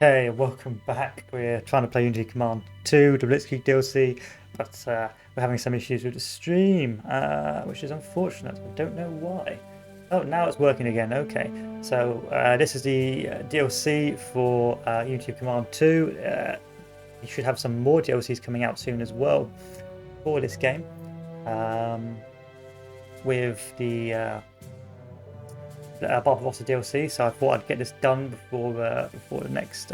Hey, welcome back. We're trying to play Unity Command 2, the Blitzkrieg DLC, but we're having some issues with the stream, which is unfortunate. I don't know why. Oh, now it's working again. Okay, so this is the DLC for Unity Command 2. You should have some more DLCs coming out soon as well for this game, with the Barbarossa DLC. So I thought I'd get this done before the next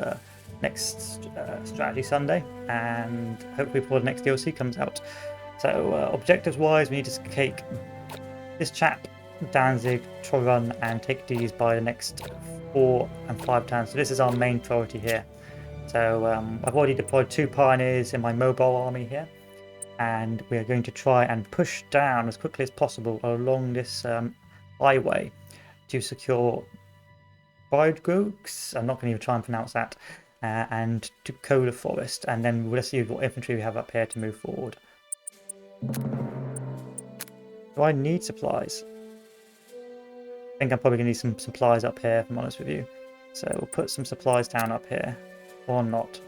strategy Sunday, and hopefully before the next DLC comes out. So objectives wise, we need to escape this chap, Danzig, Torun, and take these by the next 4 and 5 turns. So this is our main priority here. So I've already deployed 2 pioneers in my mobile army here, and we are going to try and push down as quickly as possible along this highway to secure Blitzkrieg. I'm not going to even try and pronounce that. And to Cola Forest, and then we'll see what infantry we have up here to move forward. Do I need supplies? I think I'm probably going to need some supplies up here, if I'm honest with you. So we'll put some supplies down up here, or not.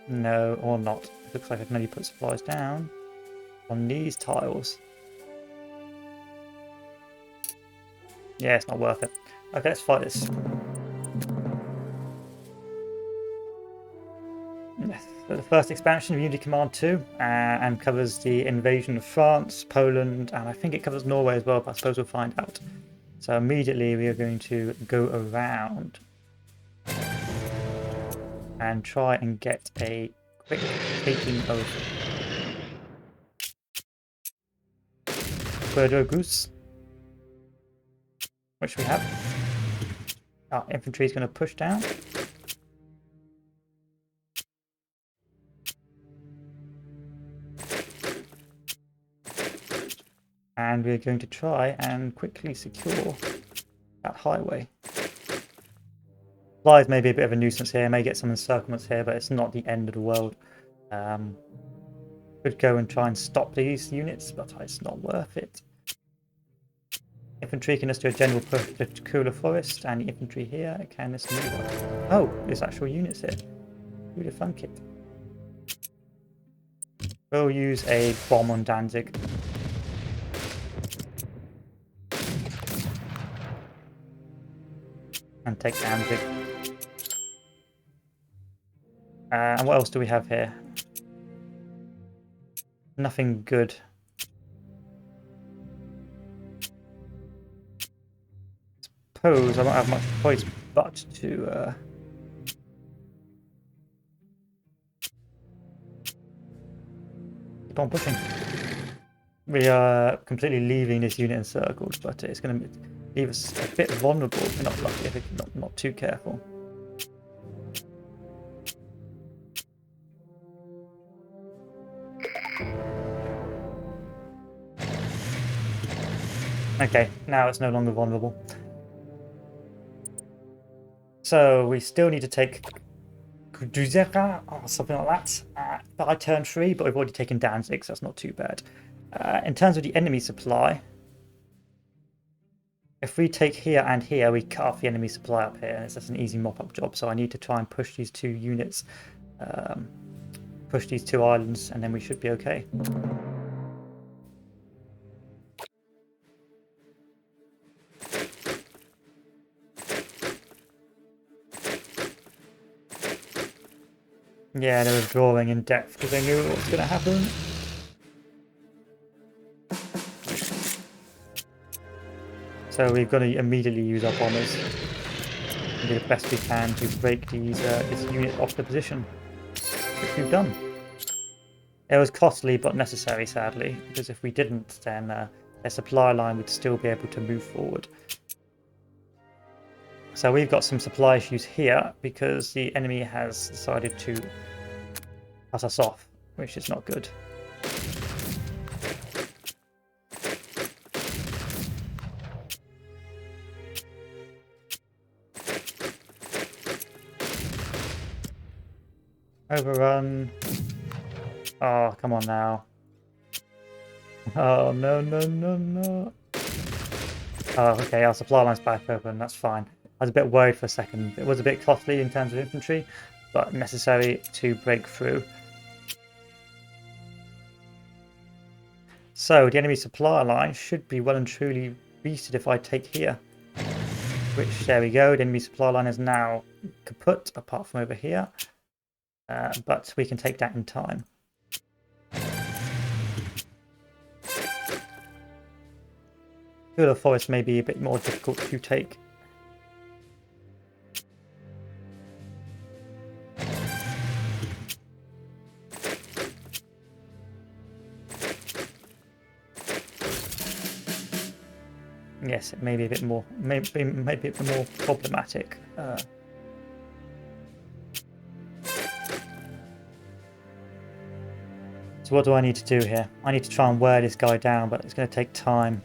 No, or not. It looks like I can only put supplies down on these tiles. Yeah, it's not worth it. Okay, let's fight this. So the first expansion of Unity Command 2 and covers the invasion of France, Poland, and I think it covers Norway as well, but I suppose we'll find out. So immediately we are going to go around and try and get a quick taking over. Bordeaux Goose, which we have. Our infantry is going to push down. And we're going to try and quickly secure that highway. Flies may be a bit of a nuisance here, may get some encirclements here, but it's not the end of the world. Could go and try and stop these units, but it's not worth it. Infantry can just do a general push to Cooler Forest, and the infantry here can just move on. Oh, there's actual units here. Who'd have thunk it? We'll use a bomb on Danzig. And take Danzig. And what else do we have here? Nothing good. Suppose I don't have much choice but to keep on pushing. We are completely leaving this unit encircled, but it's going to leave us a bit vulnerable if we're not lucky, if we're not too careful. Okay, now it's no longer vulnerable. So we still need to take Kuduzera or something like that by turn 3, but we've already taken Danzig, so that's not too bad. In terms of the enemy supply, if we take here and here, we cut off the enemy supply up here, and it's just an easy mop-up job. So I need to try and push these 2 units, push these 2 islands, and then we should be okay. Yeah, they were drawing in depth because they knew what was going to happen. So we've got to immediately use our bombers and do the best we can to break these this unit off the position, which we've done. It was costly but necessary, sadly, because if we didn't, then their supply line would still be able to move forward. So we've got some supply issues here because the enemy has decided to cut us off, which is not good. Overrun. Oh, come on now. Oh, no, no, no, no. Oh, okay, our supply line's back open, that's fine. I was a bit worried for a second. It was a bit costly in terms of infantry, but necessary to break through. So, the enemy supply line should be well and truly beated if I take here. Which, there we go, the enemy supply line is now kaput, apart from over here. But we can take that in time. Cooler Forest may be a bit more difficult to take. Yes, it may be a bit more, maybe a bit more problematic. So what do I need to do here? I need to try and wear this guy down, but it's going to take time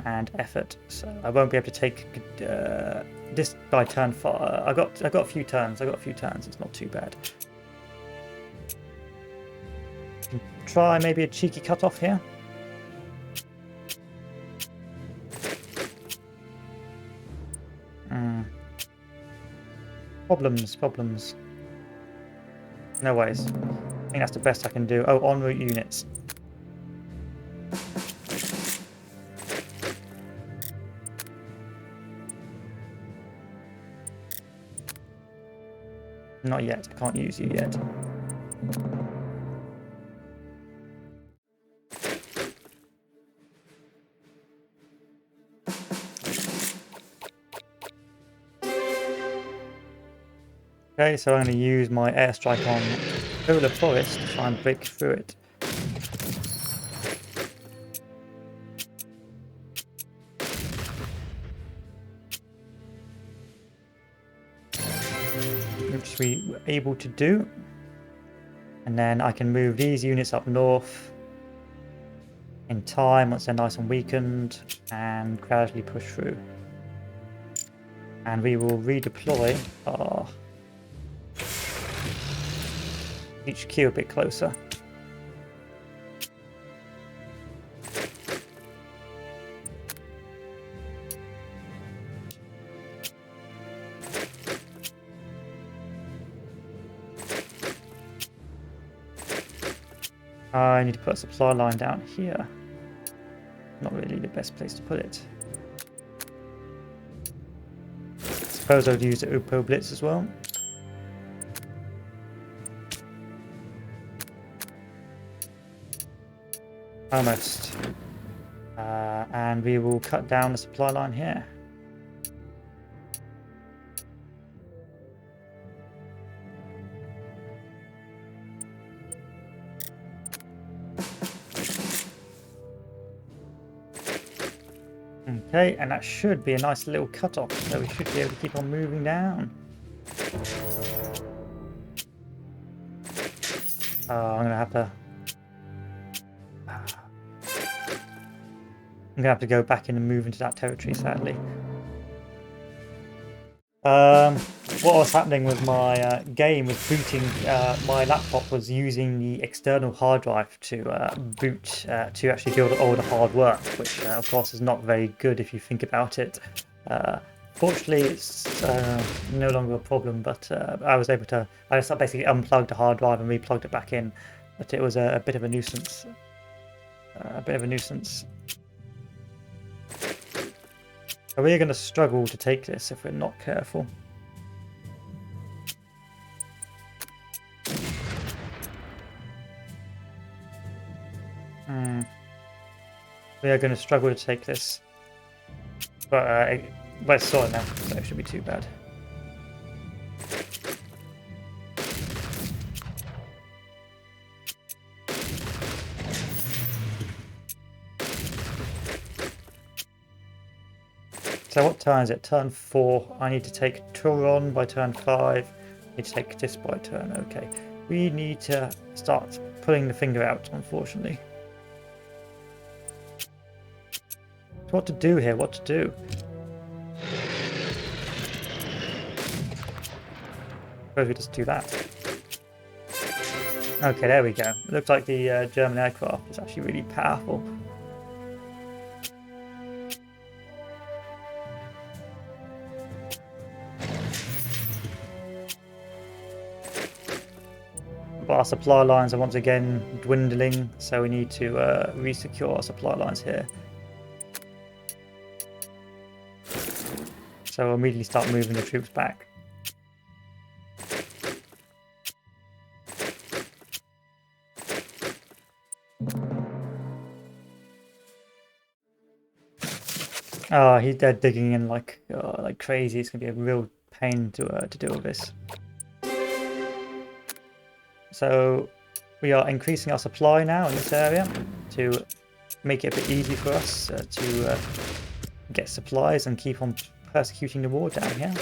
and effort. So I won't be able to take this by turn 5. I got a few turns. It's not too bad. Try maybe a cheeky cut-off here. Problems. No worries. I think that's the best I can do. Oh, en route units. Not yet. I can't use you yet. Okay, so I'm going to use my airstrike on Polar Forest to try and break through it. Which we were able to do. And then I can move these units up north in time once they're nice and weakened and gradually push through. And we will redeploy our HQ a bit closer. I need to put a supply line down here. Not really the best place to put it. Suppose I'd use the Upo Blitz as well. Almost. And we will cut down the supply line here. Okay, and that should be a nice little cut-off, so we should be able to keep on moving down. I'm gonna have to go back in and move into that territory, sadly. What was happening with my game was booting. My laptop was using the external hard drive to boot to actually do all the hard work, which of course is not very good if you think about it. Fortunately, it's no longer a problem, but I just basically unplugged the hard drive and replugged it back in. But it was a bit of a nuisance. We're going to struggle to take this if we're not careful. We are going to struggle to take this. But it's solid now, so it should be too bad. So what turn is it? Turn 4. I need to take Turon by turn 5. I need to take this by turn. Okay. We need to start pulling the finger out, unfortunately. What to do here? What to do? Suppose we just do that. Okay, there we go. It looks like the German aircraft is actually really powerful. But our supply lines are once again dwindling, so we need to re-secure our supply lines here. So we'll immediately start moving the troops back. Oh, they're digging in like crazy. It's gonna be a real pain to deal with this. So we are increasing our supply now in this area to make it a bit easy for us to get supplies and keep on persecuting the war down here.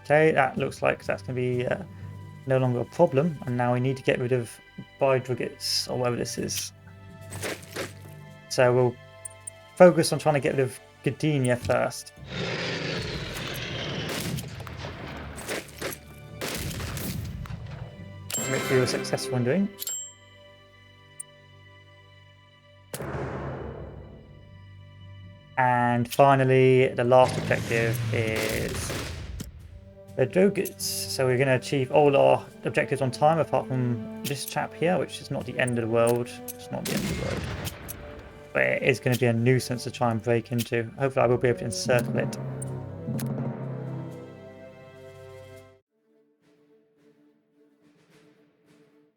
Okay, that looks like that's going to be no longer a problem, and now we need to get rid of Bydrugites, or whatever this is. So we'll focus on trying to get rid of Gdynia first. Which we were successful in doing. And finally, the last objective is the Drogids. So we're going to achieve all our objectives on time, apart from this chap here, which is not the end of the world. It's not the end of the world. But it is going to be a nuisance to try and break into. Hopefully I will be able to encircle it.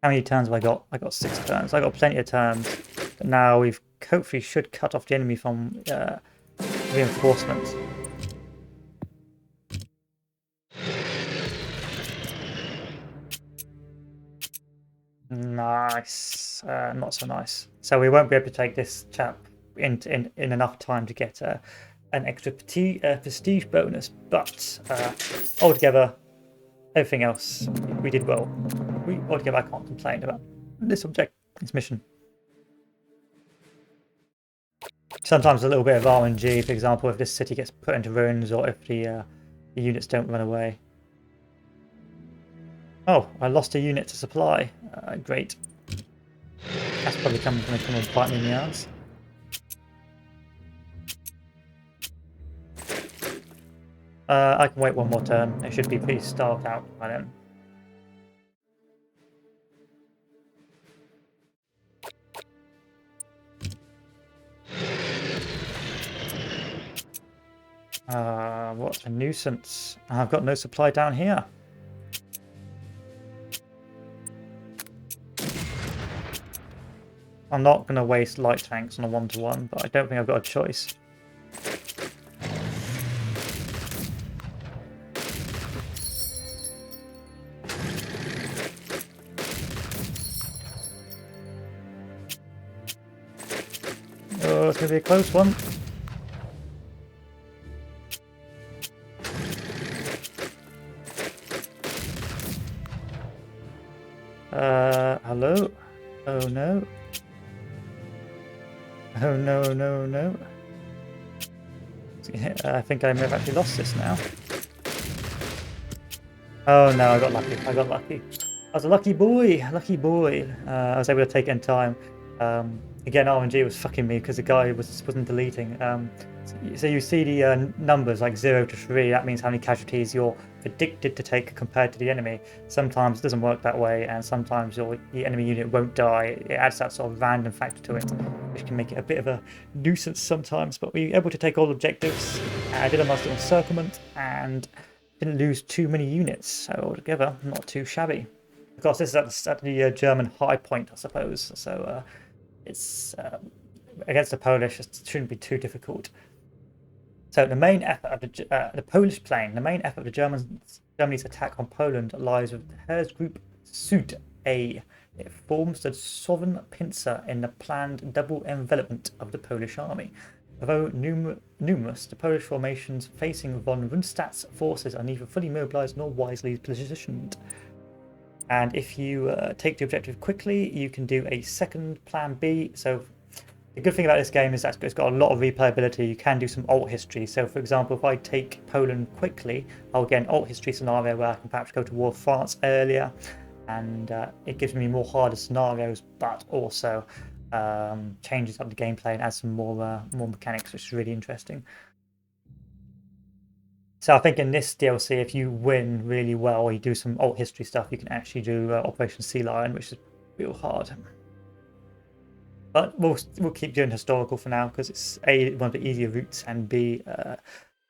How many turns have I got? I got 6 turns. I got plenty of turns. But now we've hopefully should cut off the enemy from reinforcements. Nice. Not so nice. So we won't be able to take this chap in enough time to get an extra prestige bonus. But altogether, everything else we did well. Altogether, I can't complain about this mission. Sometimes a little bit of RNG, for example, if this city gets put into ruins or if the units don't run away. Oh, I lost a unit to supply. Great. That's probably going to come and bite me in the ass. I can wait one more turn. It should be pretty starved out by then. What a nuisance. I've got no supply down here. I'm not going to waste light tanks on a 1-to-1, but I don't think I've got a choice. Oh, it's going to be a close one. Hello? Oh no. Oh no, no, no. I think I may have actually lost this now. Oh no, I got lucky. I got lucky. I was a lucky boy. Lucky boy. I was able to take it in time. Again, RNG was fucking me because the guy wasn't deleting. So you see the numbers like 0 to 3. That means how many casualties you're predicted to take compared to the enemy. Sometimes it doesn't work that way, and sometimes the enemy unit won't die. It adds that sort of random factor to it, which can make it a bit of a nuisance sometimes. But we were able to take all objectives. I did a nice little encirclement and didn't lose too many units. So altogether, not too shabby. Of course, this is at the German high point, I suppose. So it's against the Polish. It shouldn't be too difficult. So the main effort of the Polish plane, the main effort of Germany's attack on Poland lies with the Heeresgruppe Süd A. It forms the southern pincer in the planned double envelopment of the Polish army. Although numerous, the Polish formations facing von Rundstadt's forces are neither fully mobilized nor wisely positioned. And if you take the objective quickly, you can do a second plan B. So the good thing about this game is that it's got a lot of replayability. You can do some alt history. So for example, if I take Poland quickly, I'll get an alt history scenario where I can perhaps go to war with France earlier, and it gives me more harder scenarios, but also changes up the gameplay and adds some more mechanics, which is really interesting. So I think in this DLC, if you win really well or you do some alt history stuff, you can actually do Operation Sea Lion, which is real hard. But we'll keep doing historical for now because it's A, one of the easier routes, and B,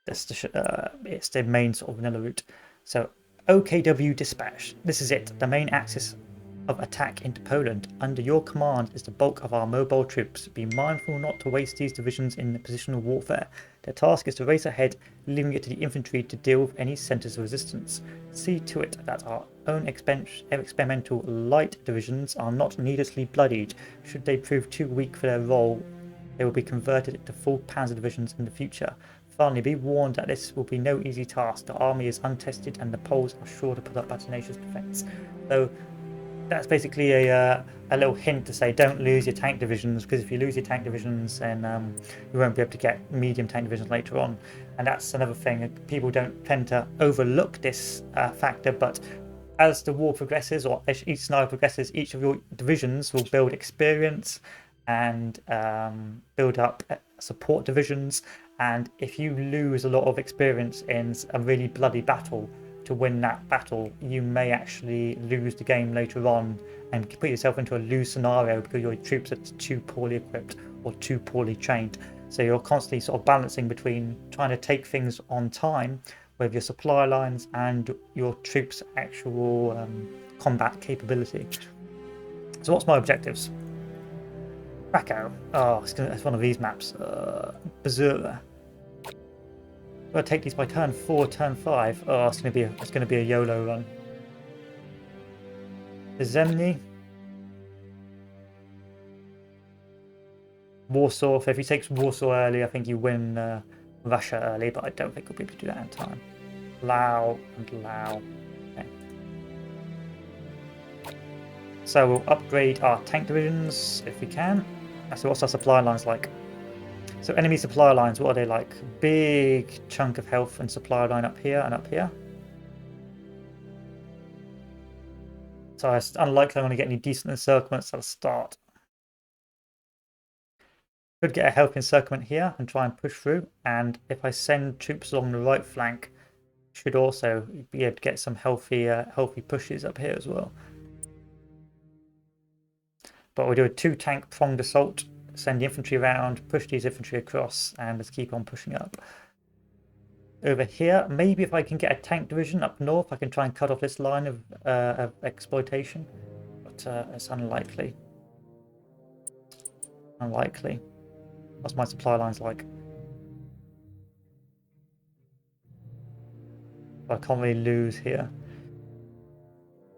it's the main sort of vanilla route. So OKW Dispatch. This is it. The main axis of attack into Poland. Under your command is the bulk of our mobile troops. Be mindful not to waste these divisions in positional warfare. Their task is to race ahead, leaving it to the infantry to deal with any centres of resistance. See to it that our own experimental light divisions are not needlessly bloodied. Should they prove too weak for their role, they will be converted into full panzer divisions in the future. Finally, be warned that this will be no easy task. The army is untested and the Poles are sure to put up a tenacious defence. So that's basically a little hint to say don't lose your tank divisions, because if you lose your tank divisions, then you won't be able to get medium tank divisions later on. And that's another thing. People don't tend to overlook this factor, but as the war progresses, or each scenario progresses, each of your divisions will build experience and build up support divisions. And if you lose a lot of experience in a really bloody battle to win that battle, you may actually lose the game later on and put yourself into a lose scenario because your troops are too poorly equipped or too poorly trained. So you're constantly sort of balancing between trying to take things on time with your supply lines and your troops' actual combat capability. So what's my objectives? Krakow. Oh, it's one of these maps. Bazura. I'll take these by turn 4, turn 5. Oh, it's gonna be a YOLO run. Zemny. Warsaw. So if he takes Warsaw early, I think you win Russia early, but I don't think we'll be able to do that in time. Lao and Lao. Okay. So we'll upgrade our tank divisions if we can. So what's our supply lines like? So enemy supply lines, what are they like? Big chunk of health and supply line up here and up here. So it's unlikely I'm going to get any decent encirclements at the start. Could get a health encirclement here and try and push through. And if I send troops along the right flank, should also be able to get some healthy pushes up here as well. But we'll do a 2-tank pronged assault. Send the infantry around, push these infantry across, and let's keep on pushing up. Over here, maybe if I can get a tank division up north, I can try and cut off this line of exploitation, but it's unlikely. Unlikely. What's my supply lines like? I can't really lose here.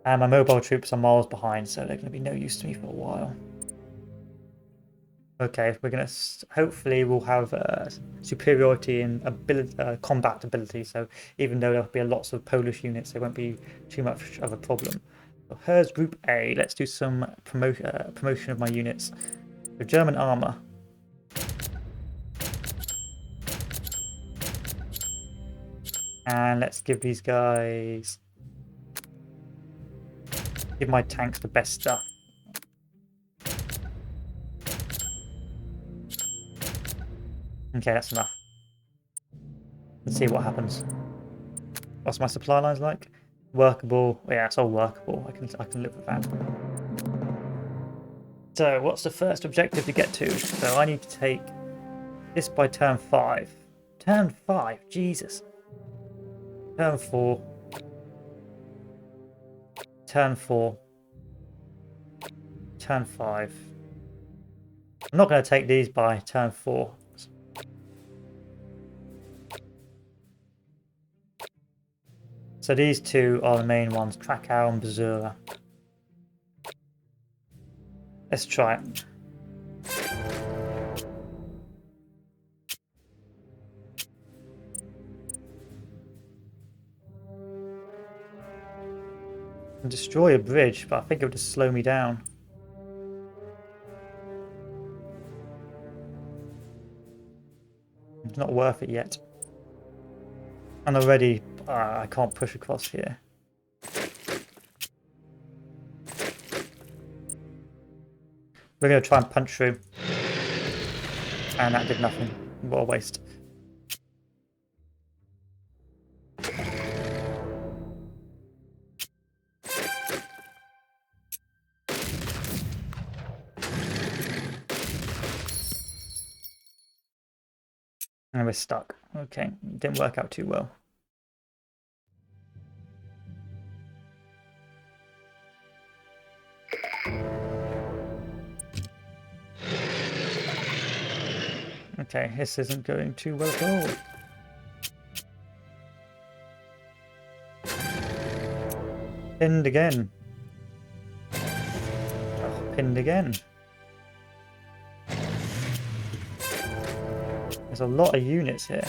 And my mobile troops are miles behind, so they're going to be no use to me for a while. Okay, we're gonna hopefully we'll have superiority in combat ability. So even though there'll be lots of Polish units, there won't be too much of a problem. So here's Group A. Let's do some promotion of my units. So German armor. And let's give these guys, give my tanks the best stuff. Okay, that's enough. Let's see what happens. What's my supply lines like? Workable. Yeah, it's all workable. I can live with that. So, what's the first objective to get to? So I need to take this by turn 5. Turn 5, Jesus. Turn 4. Turn 4. Turn 5. I'm not going to take these by turn 4. So these two are the main ones, Krakow and Bazura. Let's try it. And destroy a bridge, but I think it would just slow me down. It's not worth it yet. And already I can't push across here. We're going to try and punch through. And that did nothing. What a waste. And we're stuck. Okay, didn't work out too well. Okay, this isn't going too well at all. Pinned again. Oh, pinned again. There's a lot of units here.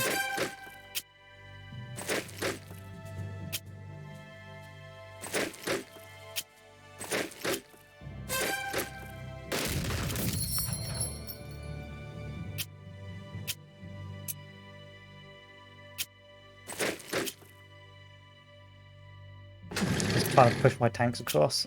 Just trying to push my tanks across.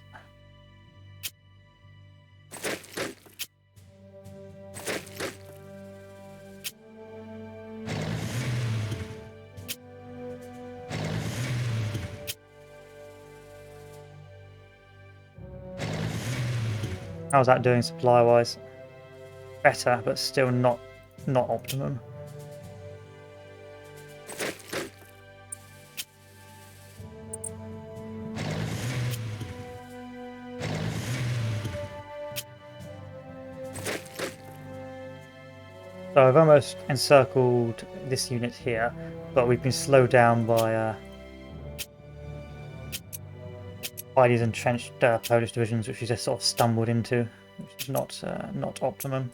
How's that doing supply-wise? Better, but still not optimum. So I've almost encircled this unit here, but we've been slowed down by these entrenched Polish divisions, which we just sort of stumbled into, which is not optimum.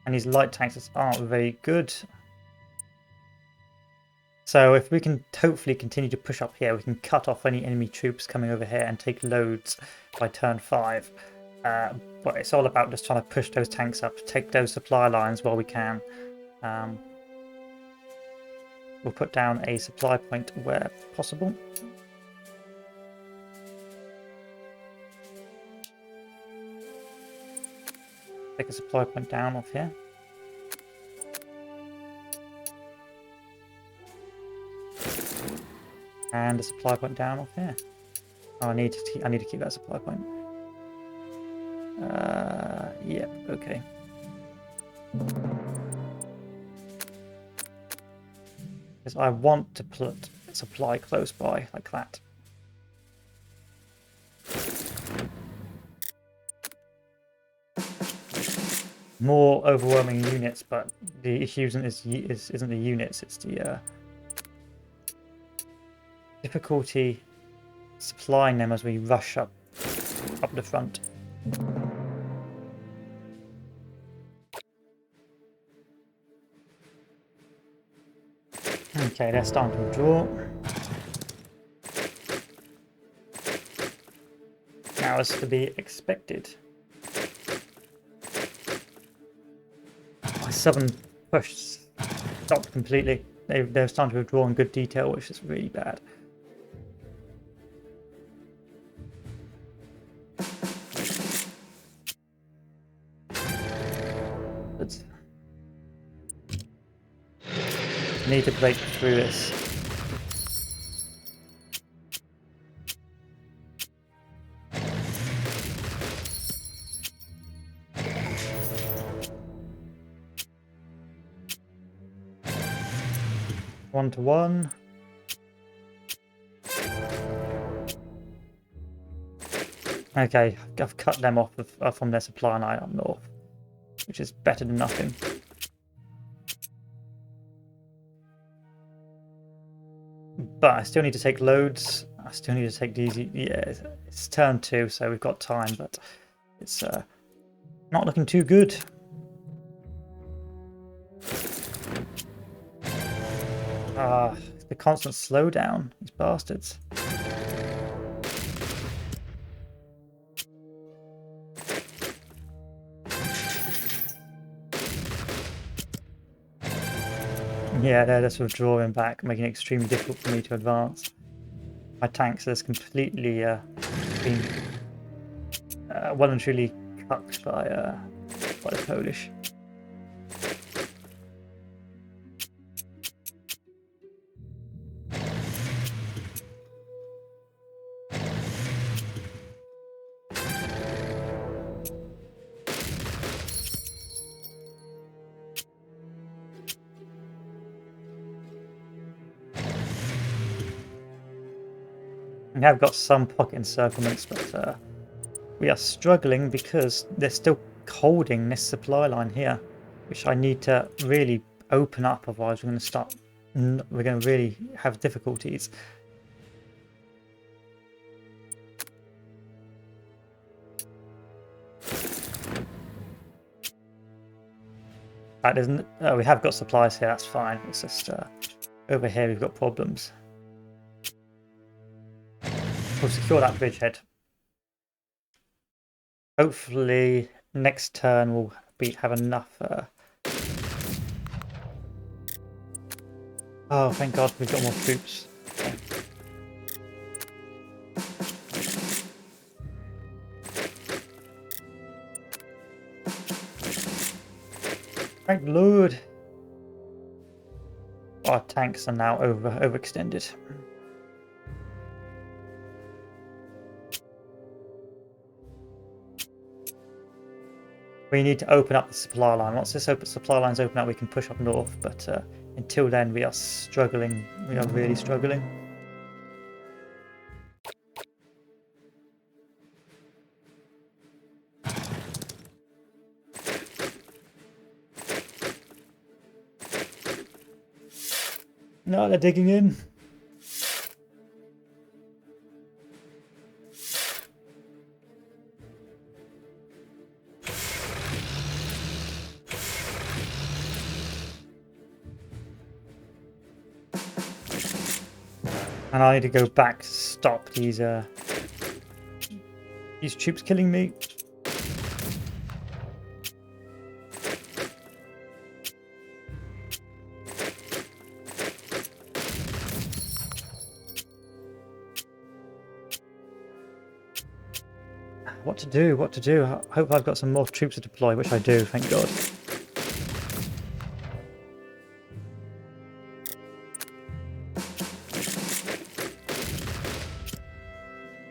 And these light tanks aren't very good. So if we can hopefully continue to push up here, we can cut off any enemy troops coming over here and take loads by turn 5. But it's all about just trying to push those tanks up, take those supply lines while we can. We'll put down a supply point where possible. Take a supply point down off here. And a supply point down off here. Oh, I need to keep that supply point. Yep, okay. Because I want to put supply close by, like that. More overwhelming units, but the issue isn't the units, it's the difficulty supplying them as we rush up the front. Okay, they're starting to withdraw. Now, as to be expected, my southern push stopped completely. They're starting to withdraw in good detail, which is really bad. But need to break through this. One to one. Okay, I've cut them off from their supply line up north, which is better than nothing. But I still need to take loads. I still need to take these. Yeah, it's turn 2, so we've got time, but it's not looking too good. The constant slowdown, these bastards. Yeah, they're just withdrawing back, making it extremely difficult for me to advance. My tanks are just completely been well and truly cut by the Polish. We have got some pocket encirclements, but we are struggling because they're still holding this supply line here, which I need to really open up, otherwise we're going to start. We're going to really have difficulties. We have got supplies here, that's fine. It's just over here we've got problems. We'll secure that bridgehead. Hopefully next turn we'll have enough. Oh, thank God we've got more troops. Okay. Thank Lord. Our tanks are now overextended. We need to open up the supply line. Once this supply line's open up, we can push up north. But until then, we are struggling. We are really struggling. No, they're digging in. And I need to go back to stop these troops killing me. What to do? What to do? I hope I've got some more troops to deploy, which I do, thank God.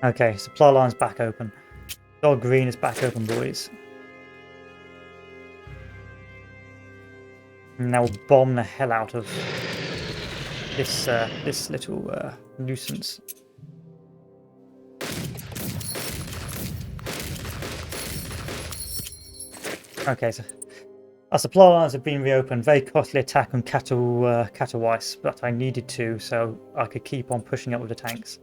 Okay, supply line's back open. Dog green is back open, boys. And now we'll bomb the hell out of this little nuisance. Okay, so our supply lines have been reopened. Very costly attack on Katowice, but I needed to, so I could keep on pushing up with the tanks.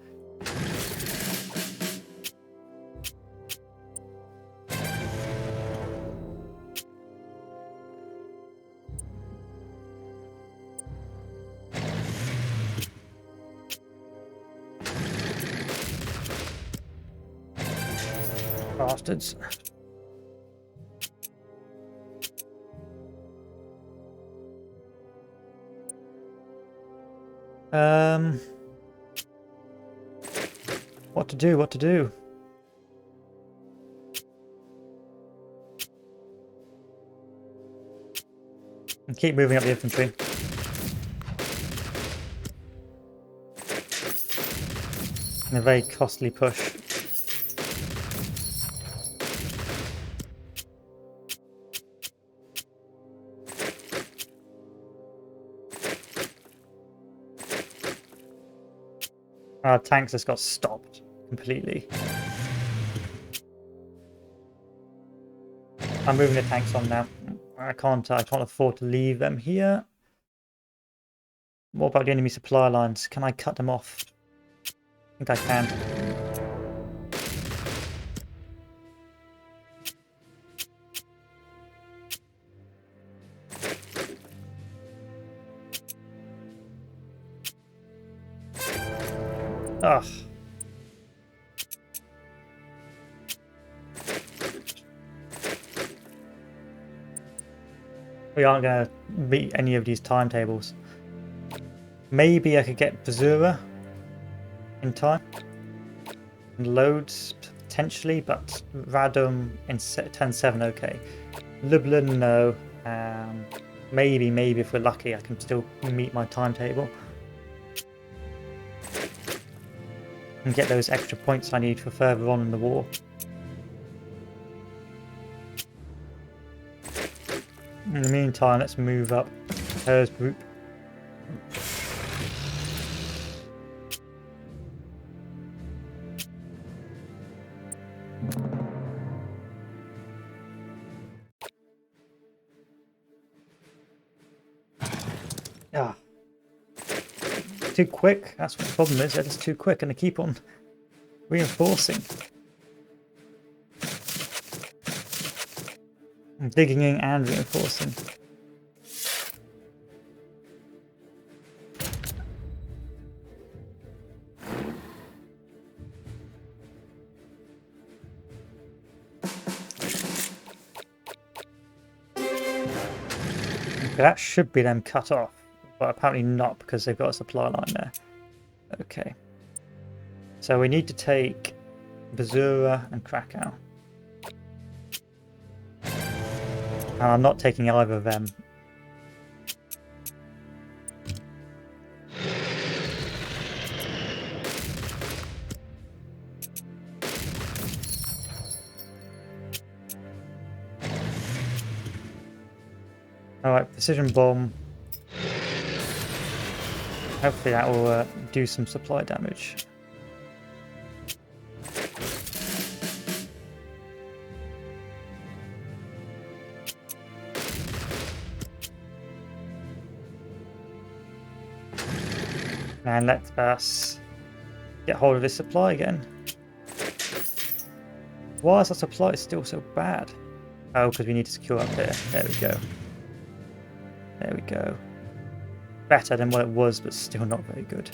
Bastards. What to do? What to do? And keep moving up the infantry. And a very costly push. Our tanks just got stopped completely. I'm moving the tanks on now. I can't afford to leave them here. What about the enemy supply lines? Can I cut them off? I think I can. Ugh. We aren't going to meet any of these timetables. Maybe I could get Bazura in time. And loads, potentially, but Radom in turn 7, okay. Lublin, no. Maybe if we're lucky, I can still meet my timetable. And get those extra points I need for further on in the war. In the meantime, let's move up Her's group. Ah, too quick. That's what the problem is. They're just too quick and they keep on reinforcing. Digging in and reinforcing. Okay, that should be them cut off, but apparently not because they've got a supply line there. Okay. So we need to take Basura and Krakow. And I'm not taking either of them. Alright, precision bomb. Hopefully that will do some supply damage. And let us get hold of this supply again. Why is our supply still so bad? Oh, because we need to secure up here. There we go. There we go. Better than what it was, but still not very good.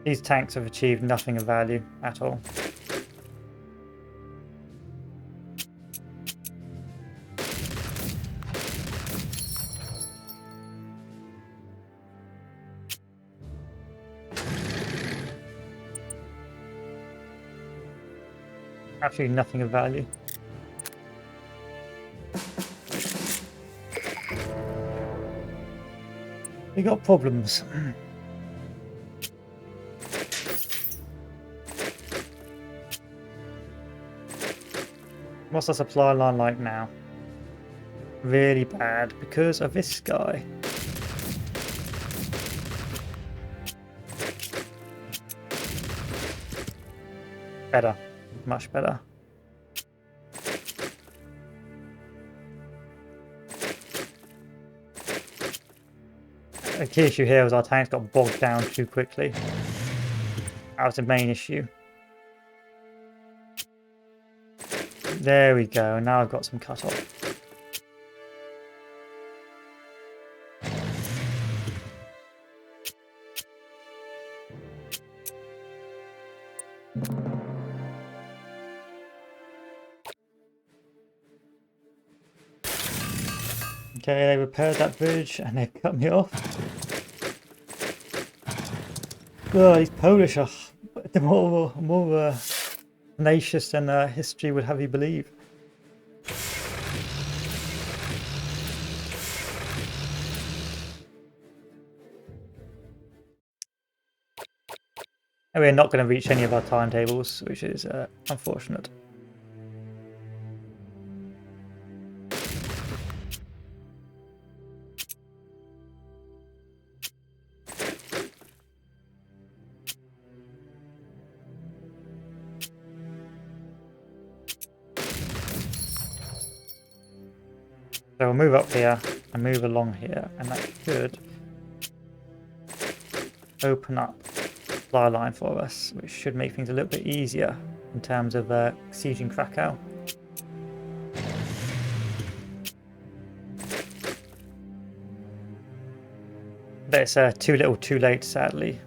These tanks have achieved nothing of value at all. Absolutely nothing of value. We got problems. What's the supply line like now? Really bad because of this guy. Better. Much better. The key issue here was our tanks got bogged down too quickly. That was the main issue. There we go, now I've got some cut off. Okay, they repaired that bridge and they cut me off. Oh, these Polish are more tenacious than history would have you believe. And we're not going to reach any of our timetables, which is unfortunate. So we'll move up here and move along here, and that should open up the supply line for us, which should make things a little bit easier in terms of sieging Krakow. But it's too little too late, sadly.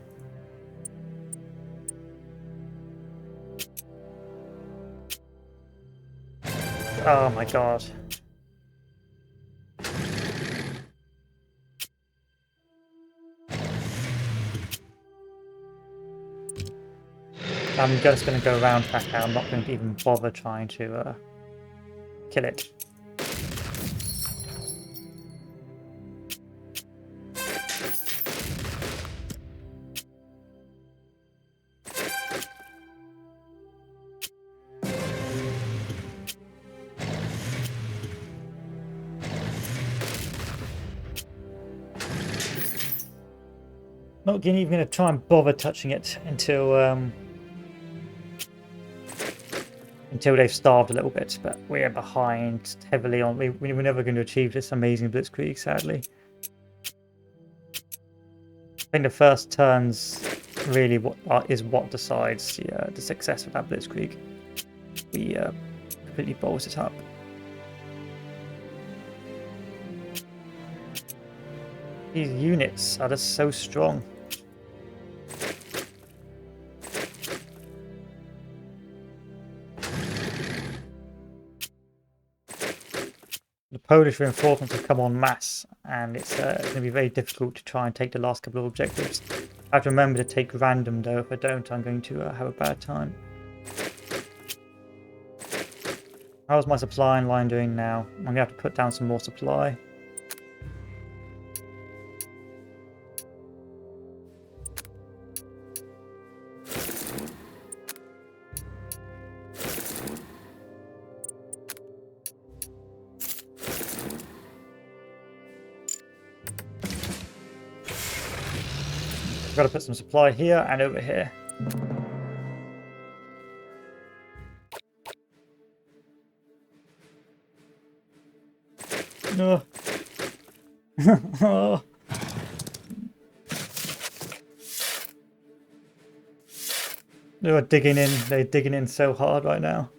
Oh my god. I'm just going to go around Krakow. I'm not going to even bother trying to kill it. Not even going to try and bother touching it until they've starved a little bit, but we're behind heavily on. We're never going to achieve this amazing Blitzkrieg, sadly. I think the first turn's really what decides the success of that Blitzkrieg. We completely balls it up. These units are just so strong. The Polish reinforcements have come en masse, and it's going to be very difficult to try and take the last couple of objectives. I have to remember to take random, though. If I don't, I'm going to have a bad time. How's my supply line doing now? I'm going to have to put down some more supply. I've got to put some supply here and over here. No. Oh. They're digging in. They're digging in so hard right now.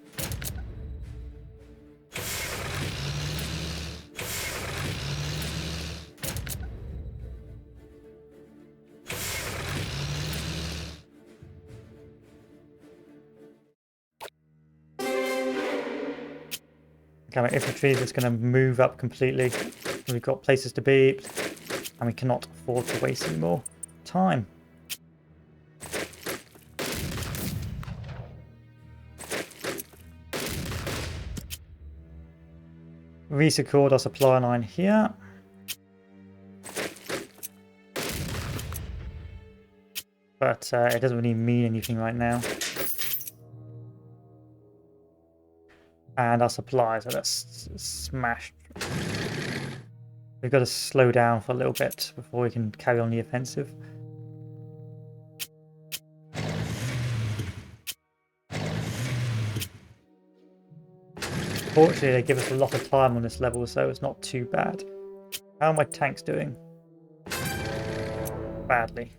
Okay, my infantry is going to move up completely. We've got places to be, and we cannot afford to waste any more time. Resecured our supply line here. But it doesn't really mean anything right now. And our supplies are just smashed. We've got to slow down for a little bit before we can carry on the offensive. Fortunately, they give us a lot of time on this level, so it's not too bad. How are my tanks doing? Badly.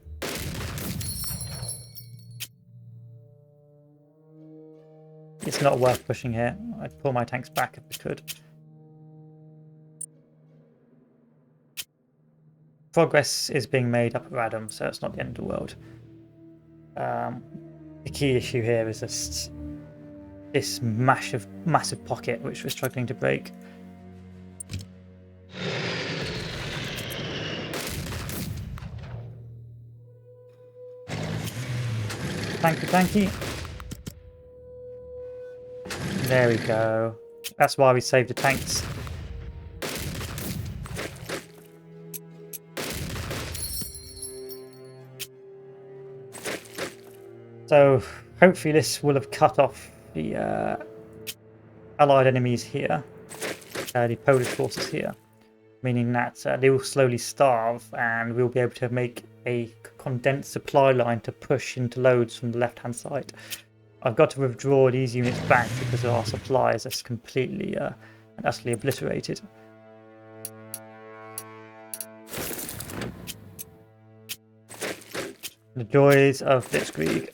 It's not worth pushing here. I'd pull my tanks back if I could. Progress is being made up at Radom, so it's not the end of the world. The key issue here is just this massive pocket which we're struggling to break. Tanky. There we go. That's why we saved the tanks. So hopefully this will have cut off the Allied enemies here, the Polish forces here, meaning that they will slowly starve and we'll be able to make a condensed supply line to push into loads from the left-hand side. I've got to withdraw these units back because our supplies are completely and utterly obliterated. The joys of Blitzkrieg.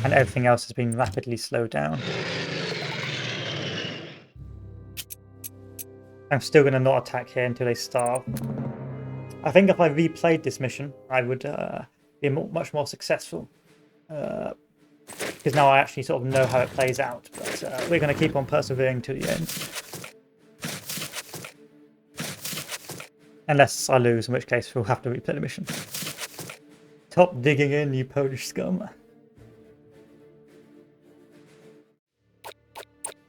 And everything else has been rapidly slowed down. I'm still going to not attack here until they starve. I think if I replayed this mission, I would be much more successful. Because now I actually sort of know how it plays out. But we're going to keep on persevering to the end. Unless I lose, in which case we'll have to replay the mission. Stop digging in, you Polish scum.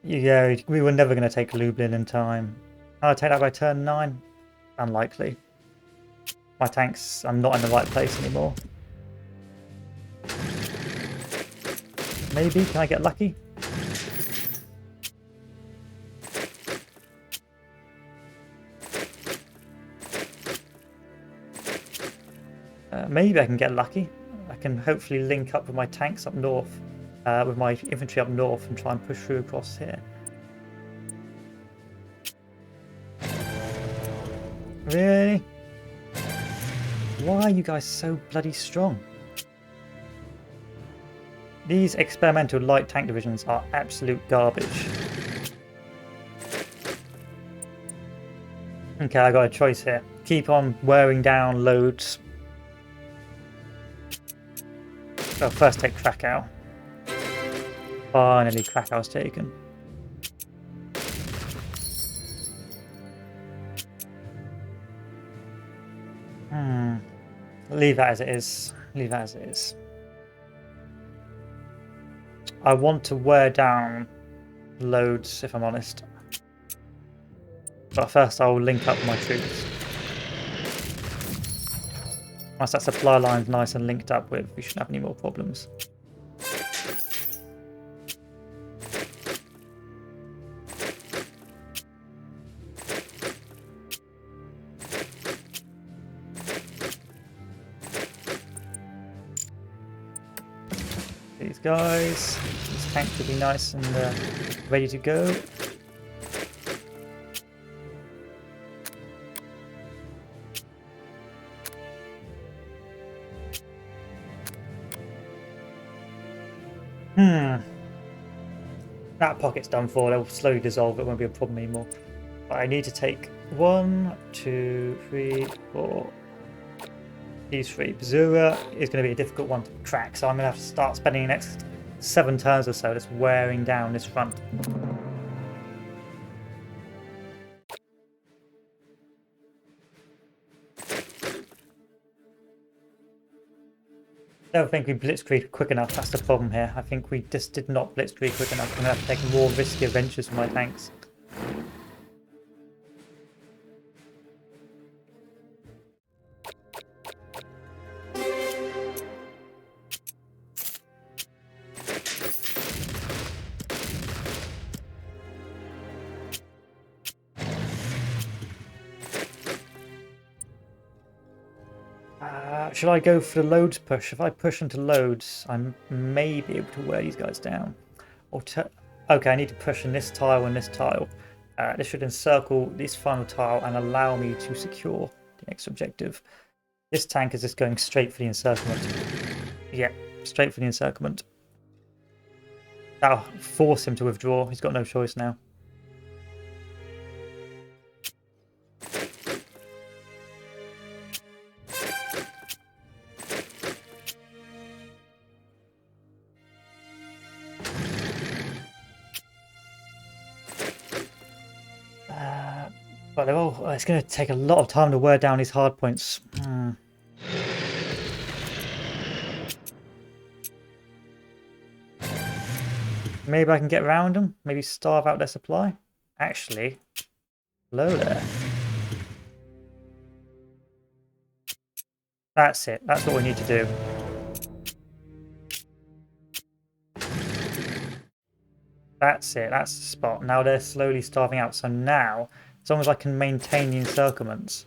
Yeah, we were never going to take Lublin in time. I'll take that by turn 9. Unlikely. My tanks, I'm not in the right place anymore. Maybe, can I get lucky? Maybe I can get lucky. I can hopefully link up with my tanks up north, with my infantry up north, and try and push through across here. Really? Why are you guys so bloody strong? These experimental light tank divisions are absolute garbage. Okay, I got a choice here. Keep on wearing down loads. Oh, first take Krakow. Finally, Krakow's taken. Leave that as it is. Leave that as it is. I want to wear down loads, if I'm honest. But first I'll link up my troops. Once that supply line's nice and linked up with, we shouldn't have any more problems. These guys, this tank should be nice and ready to go. That pocket's done for. They'll slowly dissolve. It won't be a problem anymore. But I need to take 1, 2, 3, 4. These 3. Bazura is going to be a difficult one to crack, so I'm going to have to start spending the next 7 turns or so just wearing down this front. I don't think we blitzkrieg quick enough. That's the problem here. I think we just did not blitzkrieg quick enough. I'm going to have to take more risky adventures for my tanks. Should I go for the loads push? If I push into loads, I may be able to wear these guys down. Okay, I need to push in this tile and this tile. This should encircle this final tile and allow me to secure the next objective. This tank is just going straight for the encirclement. Yeah, straight for the encirclement. That'll force him to withdraw. He's got no choice now. But they're all, it's going to take a lot of time to wear down these hard points. Maybe I can get around them. Maybe starve out their supply. Actually, hello there. That's it. That's what we need to do. That's it. That's the spot. Now they're slowly starving out. So now, as long as I can maintain the encirclements,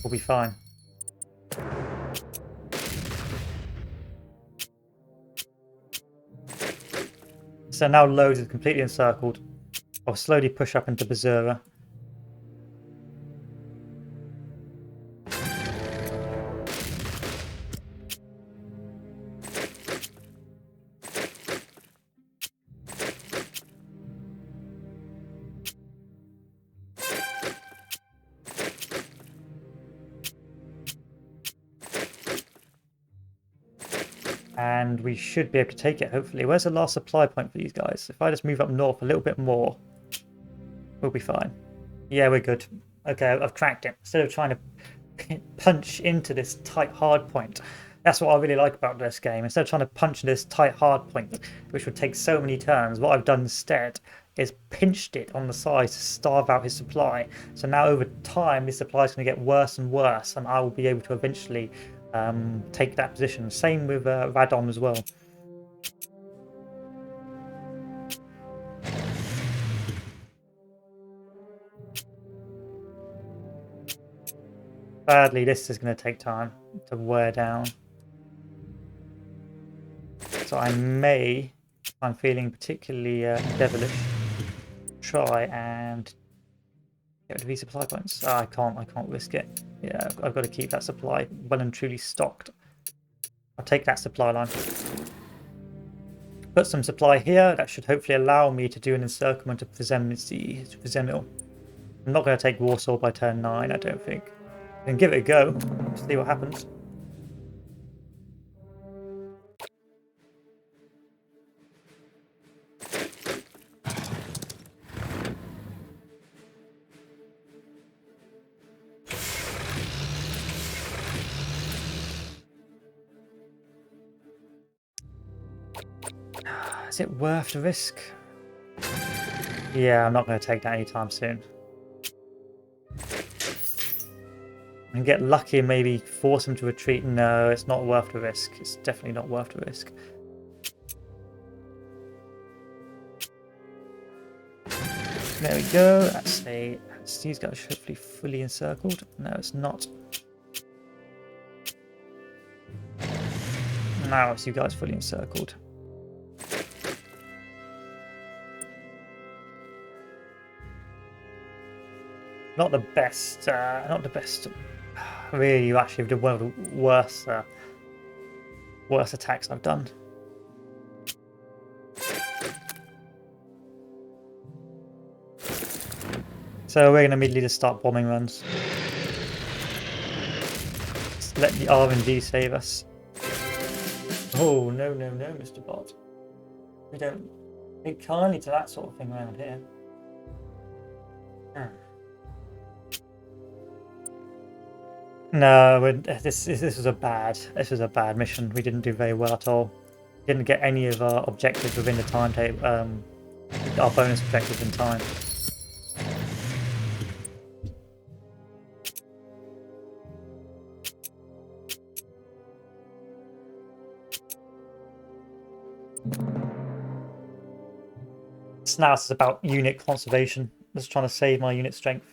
we'll be fine. So now loads is completely encircled. I'll slowly push up into Bazura. And we should be able to take it, hopefully. Where's the last supply point for these guys? If I just move up north a little bit more, we'll be fine. Yeah, we're good. Okay, I've cracked it. Instead of trying to punch into this tight hard point. That's what I really like about this game. Instead of trying to punch this tight hard point, which would take so many turns, what I've done instead is pinched it on the side to starve out his supply. So now over time, this supply is going to get worse and worse, and I will be able to eventually take that position. Same with Radom as well. Badly, this is going to take time to wear down. So I may, if I'm feeling particularly devilish, try and get rid of supply points. Oh, I can't risk it. Yeah, I've got to keep that supply well and truly stocked. I'll take that supply line. Put some supply here. That should hopefully allow me to do an encirclement of Przemyśl. I'm not going to take Warsaw by turn 9, I don't think. I can give it a go. See what happens. Is it worth the risk? Yeah, I'm not going to take that anytime soon. And get lucky and maybe force him to retreat. No, it's not worth the risk. It's definitely not worth the risk. There we go. That's these guys should hopefully fully encircled. No, it's not. Now it's you guys fully encircled. Not the best. Not the best. Really, you actually did one of the worst attacks I've done. So we're going to immediately just start bombing runs. Just let the R&D save us. Oh, no, Mr. Bot. We don't take kindly to that sort of thing around here. No, this was a bad mission. We didn't do very well at all. Didn't get any of our objectives within the timetable. Our bonus objectives in time. So now it's about unit conservation. Just trying to save my unit strength.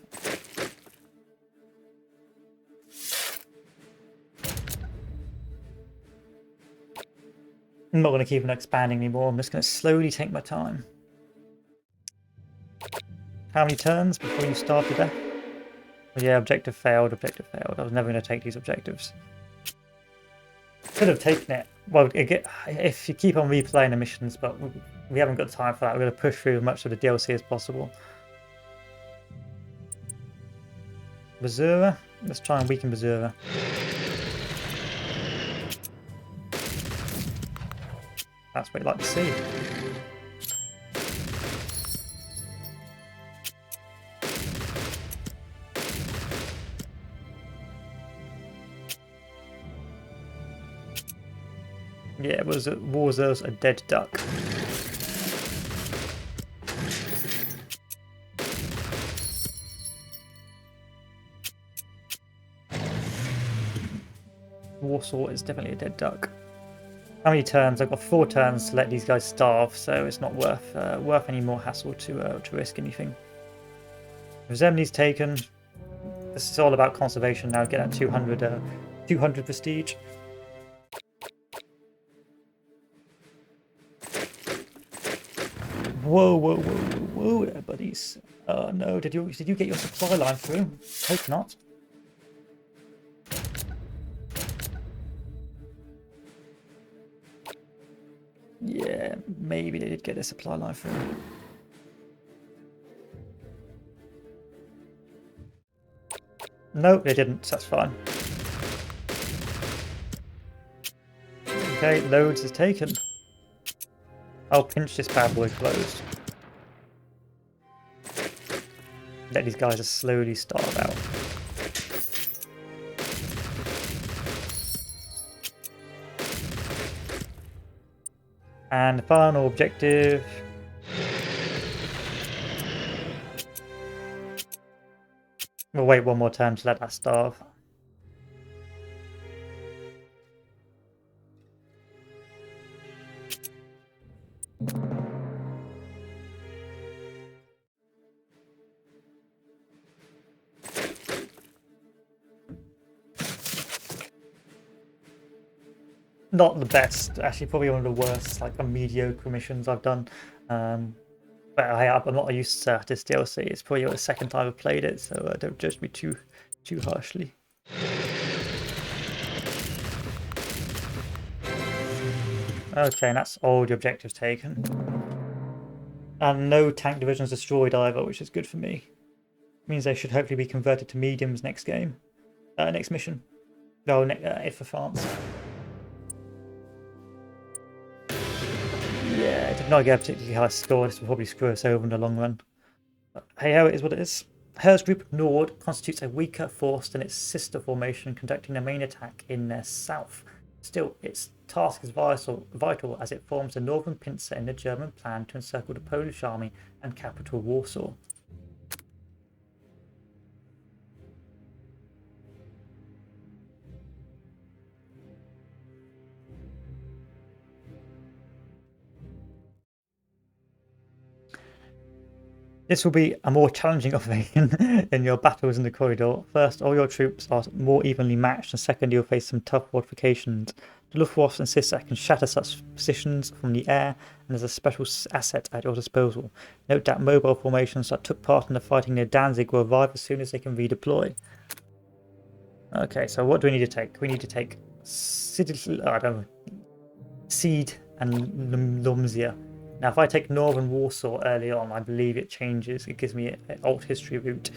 I'm not going to keep on expanding anymore. I'm just going to slowly take my time. How many turns before you starve to death? Well, yeah, objective failed, objective failed. I was never going to take these objectives. Could have taken it. Well, if you keep on replaying the missions, but we haven't got time for that. We're going to push through as much of the DLC as possible. Basura? Let's try and weaken Basura. That's what you'd like to see. Yeah, Warzer's a dead duck. Warsaw is definitely a dead duck. How many turns? I've got 4 turns to let these guys starve, so it's not worth any more hassle to risk anything. Zemni's taken. This is all about conservation now. Get that 200 prestige. Whoa there, buddies. Oh no, did you get your supply line through? Hope not. Yeah, maybe they did get a supply line through. No, they didn't, so that's fine. Okay, loads is taken. I'll pinch this bad boy closed. Let these guys just slowly starve out. And the final objective. We'll wait one more turn to let that starve. not the best. Actually, probably one of the worst, like a mediocre missions I've done. But I'm not used to this DLC. It's probably the second time I've played it, so don't judge me too harshly. Okay, and that's all the objectives taken. And no tank divisions destroyed either, which is good for me. Means they should hopefully be converted to mediums next game. Next mission. No, for France. Yeah, I did not get a particularly high score. This will probably screw us over in the long run. But hey ho, it is what it is. Her's Group Nord constitutes a weaker force than its sister formation, conducting their main attack in their south. Still, its task is vital as it forms the northern pincer in the German plan to encircle the Polish army and capital Warsaw. This will be a more challenging operation in your battles in the corridor. First, all your troops are more evenly matched, and second, you'll face some tough fortifications. The Luftwaffe insists that it can shatter such positions from the air, and is a special asset at your disposal. Note that mobile formations that took part in the fighting near Danzig will arrive as soon as they can redeploy. Okay, so what do we need to take? We need to take Seed and Lumzia. Now, if I take Northern Warsaw early on, I believe it changes. It gives me an alt history route,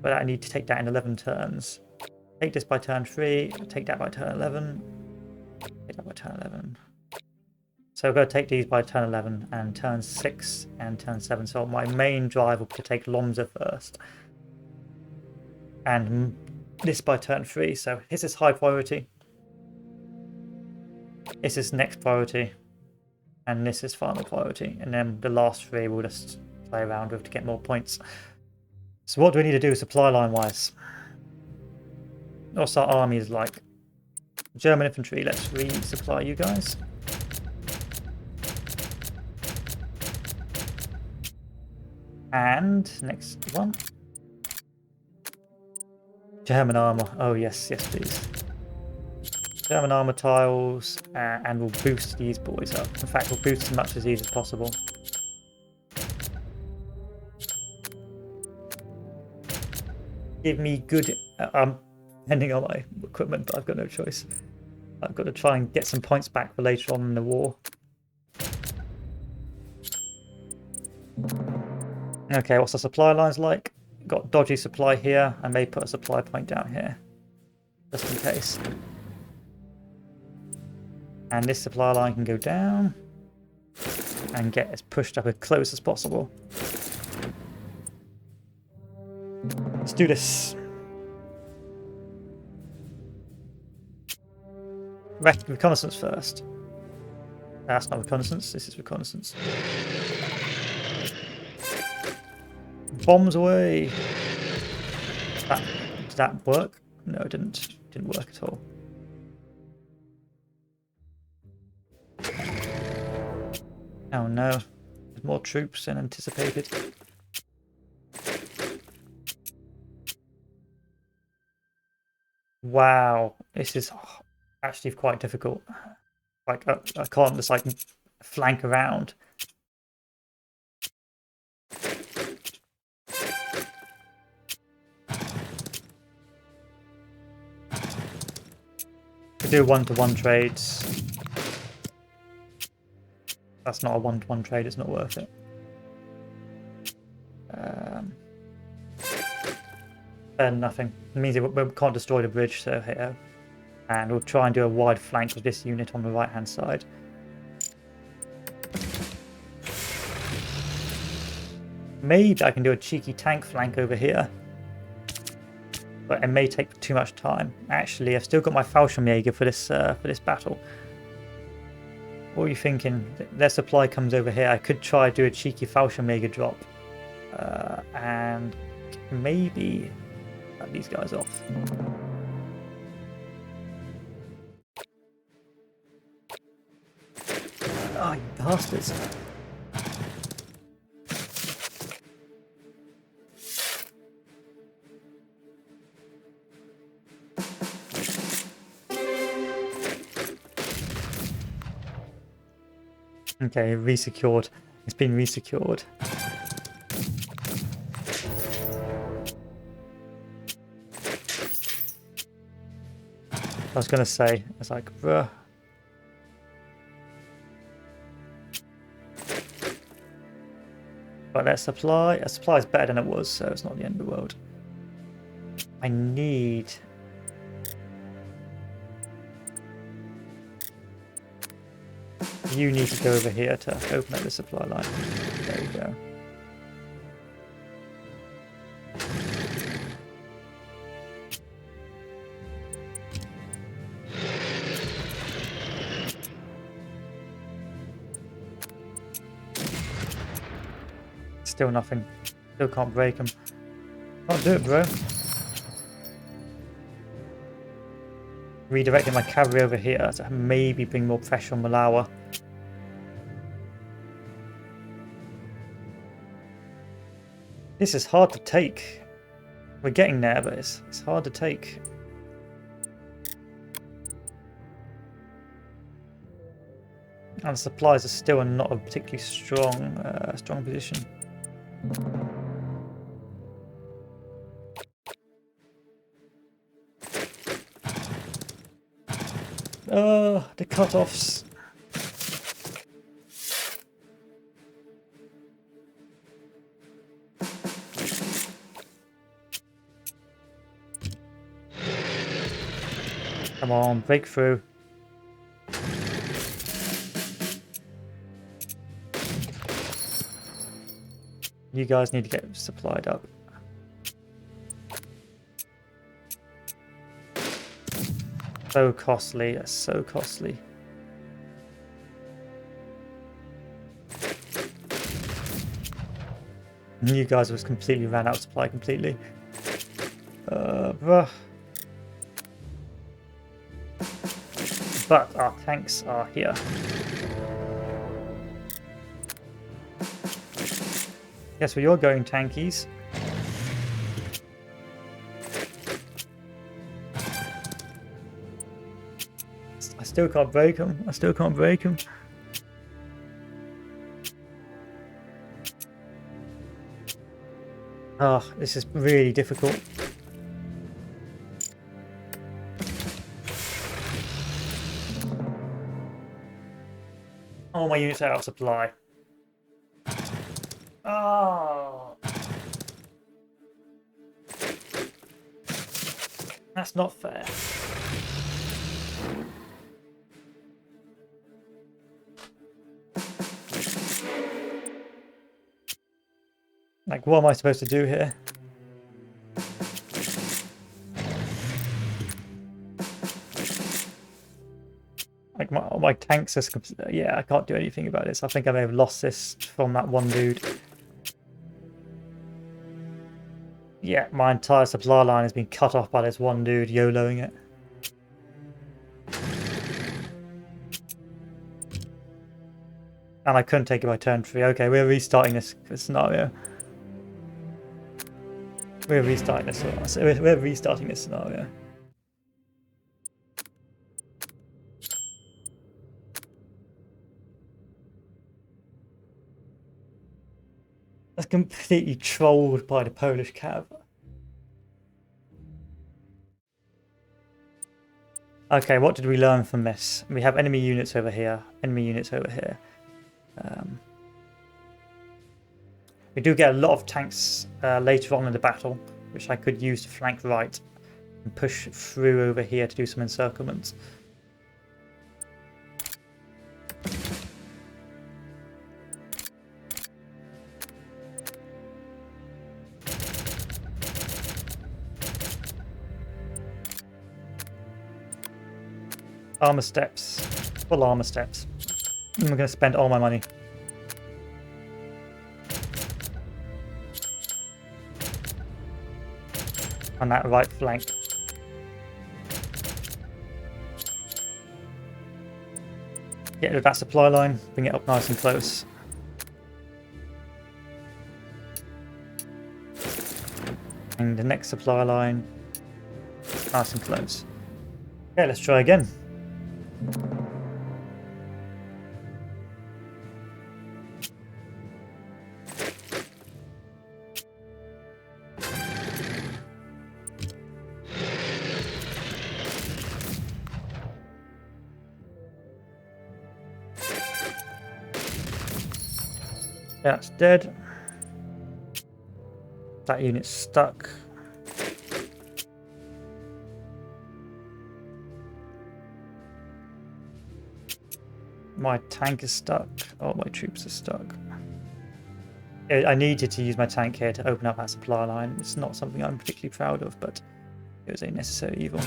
but I need to take that in 11 turns. Take this by turn 3, take that by turn 11, take that by turn 11. So I've got to take these by turn 11 and turn 6 and turn 7. So my main drive will be to take Lomza first. And this by turn 3. So this is high priority. This is next priority. And this is final priority. And then the last 3 we'll just play around with to get more points. So what do we need to do supply line wise? What's our armies like? German infantry, let's resupply you guys. And next one. German armor. Oh yes, yes please. German armor tiles, and we'll boost these boys up. In fact, we'll boost as much of these as possible. Give me good... depending on my equipment, but I've got no choice. I've got to try and get some points back for later on in the war. Okay, what's the supply lines like? Got dodgy supply here. I may put a supply point down here, just in case. And this supply line can go down and get as pushed up as close as possible. Let's do this. Reconnaissance first. That's not reconnaissance, this is reconnaissance. Bombs away! Did that work? No, it didn't. It didn't work at all. Oh no, there's more troops than anticipated. Wow, this is actually quite difficult. Like, I can't just like flank around. We do one-to-one trades. That's not a one-to-one trade, it's not worth it. And nothing. It means we can't destroy the bridge, so hey, and we'll try and do a wide flank with this unit on the right-hand side. Maybe I can do a cheeky tank flank over here, but it may take too much time. Actually, I've still got my Fallschirmjäger for this battle. What are you thinking? Their supply comes over here. I could try to do a cheeky Fallschirmjäger drop, and maybe cut these guys off. Oh, you bastards. Okay, resecured. It's been resecured. I was gonna say, it's like, bruh. But that supply is better than it was, so it's not the end of the world. I need... You need to go over here to open up the supply line. There we go. Still nothing. Still can't break them. Can't do it, bro. Redirecting my cavalry over here to maybe bring more pressure on Malawa. This is hard to take. We're getting there, but it's hard to take. And the supplies are still in not a particularly strong position. Oh, the cut-offs. Come on, breakthrough. You guys need to get supplied up. So costly, that's so costly. You guys was completely ran out of supply completely. Bruh. But our tanks are here. Guess where you're going, tankies. I still can't break them. I still can't break them. Ah, oh, this is really difficult. All my units are out of supply. Oh, that's not fair. Like, what am I supposed to do here? Like, my tanks are... Yeah, I can't do anything about this. I think I may have lost this from that one dude. Yeah, my entire supply line has been cut off by this one dude YOLOing it. And I couldn't take it by turn 3. Okay, we're restarting this scenario. We're restarting this scenario. That's completely trolled by the Polish cav. Okay, what did we learn from this? We have enemy units over here, enemy units over here. We do get a lot of tanks later on in the battle, which I could use to flank right and push through over here to do some encirclements. Armor steps. Full armor steps. I'm going to spend all my money. On that right flank. Get rid of that supply line, bring it up nice and close. And the next supply line, nice and close. Okay, let's try again. That's dead. That unit's stuck. My tank is stuck. Oh, my troops are stuck. I needed to use my tank here to open up that supply line. It's not something I'm particularly proud of, but it was a necessary evil.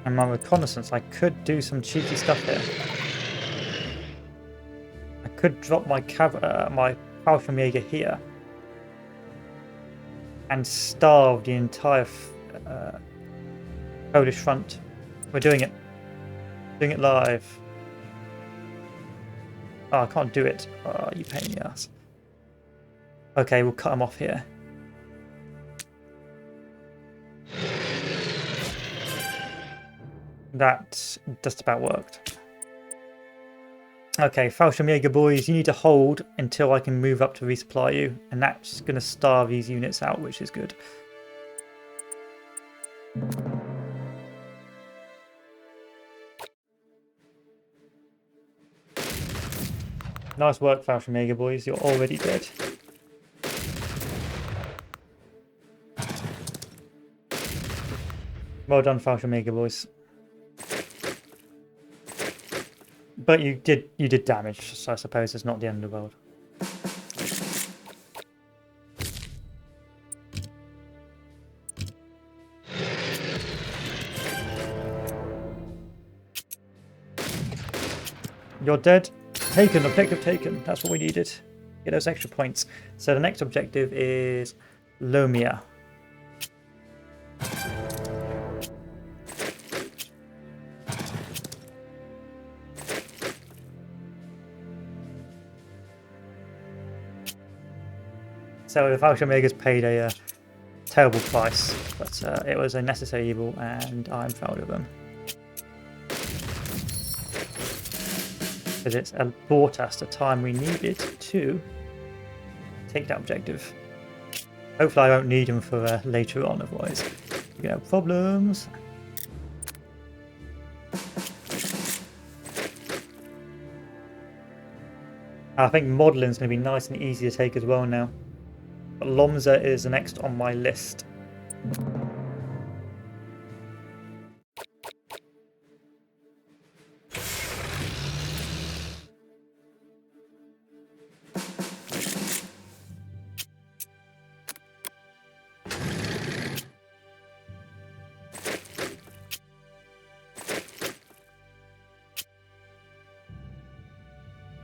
And my reconnaissance, I could do some cheeky stuff here. I could drop my Fallschirmjäger here and starve the entire Polish front. We're doing it. Doing it live. Oh, I can't do it. Oh, you pain in the ass. Okay, we'll cut them off here. That just about worked. Okay, Fallschirmjäger boys, you need to hold until I can move up to resupply you, and that's going to starve these units out, which is good. Nice work, Fallschirmjäger boys, you're already dead. Well done, Fallschirmjäger boys. But you did damage, so I suppose it's not the end of the world. You're dead. Taken, objective taken. That's what we needed. Get those extra points. So the next objective is Lomia. So the Fallschirmjägers paid a terrible price, but it was a necessary evil, and I'm proud of them. Because it's bought us the time we needed to take that objective. Hopefully I won't need them for later on, otherwise we're gonna have problems. I think Modlin's going to be nice and easy to take as well now. But Lomza is the next on my list.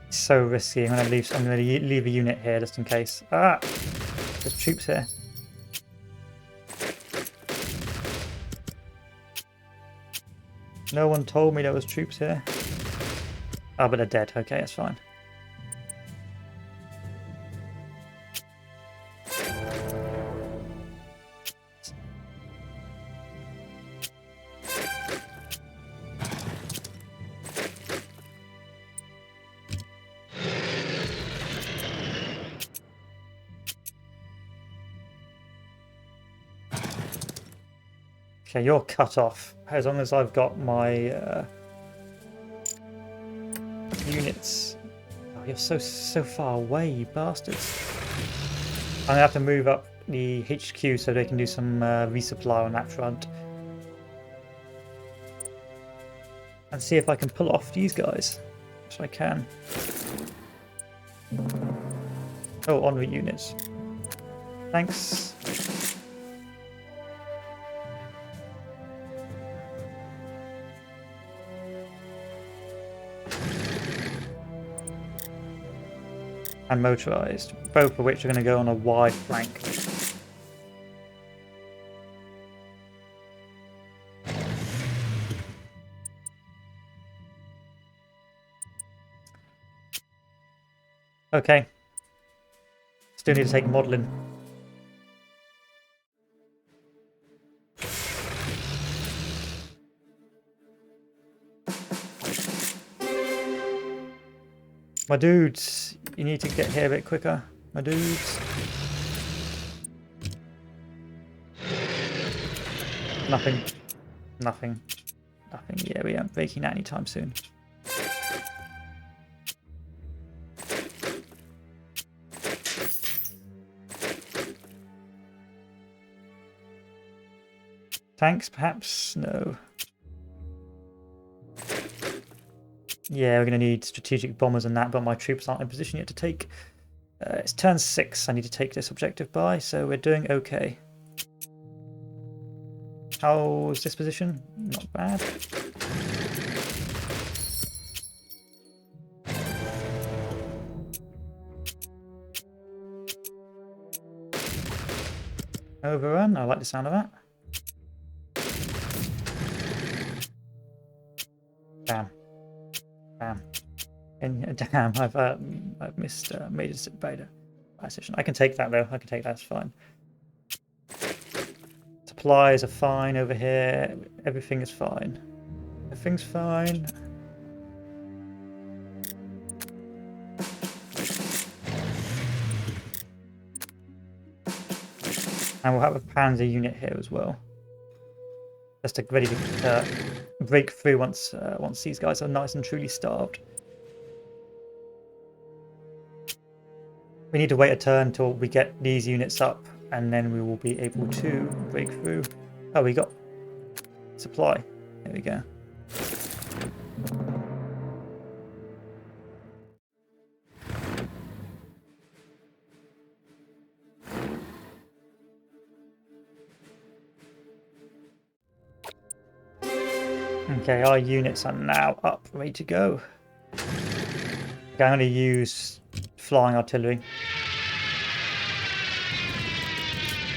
So risky. I'm going to leave a unit here just in case. Ah, there's troops here. No one told me there was troops here. Ah, but they're dead. Okay, that's fine. Okay, you're cut off. As long as I've got my units. Oh, you're so far away, you bastards. I'm gonna have to move up the HQ so they can do some resupply on that front. And see if I can pull off these guys. Which I can. Oh, honorary units. Thanks. And motorized, both of which are going to go on a wide flank. Okay. Still need to take modelling. My dudes, you need to get here a bit quicker. My dudes. Nothing. Nothing. Nothing. Yeah, we aren't breaking that anytime soon. Tanks, perhaps? No. Yeah, we're going to need strategic bombers and that, but my troops aren't in position yet to take. It's turn 6 I need to take this objective by, so we're doing okay. How's this position? Not bad. Overrun, I like the sound of that. Damn. Damn. And damn, I've missed major decision. I can take that though. I can take that. It's fine. Supplies are fine over here. Everything is fine. Everything's fine. And we'll have a Panzer unit here as well, just to ready to break through once these guys are nice and truly starved. We need to wait a turn until we get these units up, and then we will be able to break through. Oh, we got supply. There we go. Okay, our units are now up, ready to go. Okay, I'm going to use flying artillery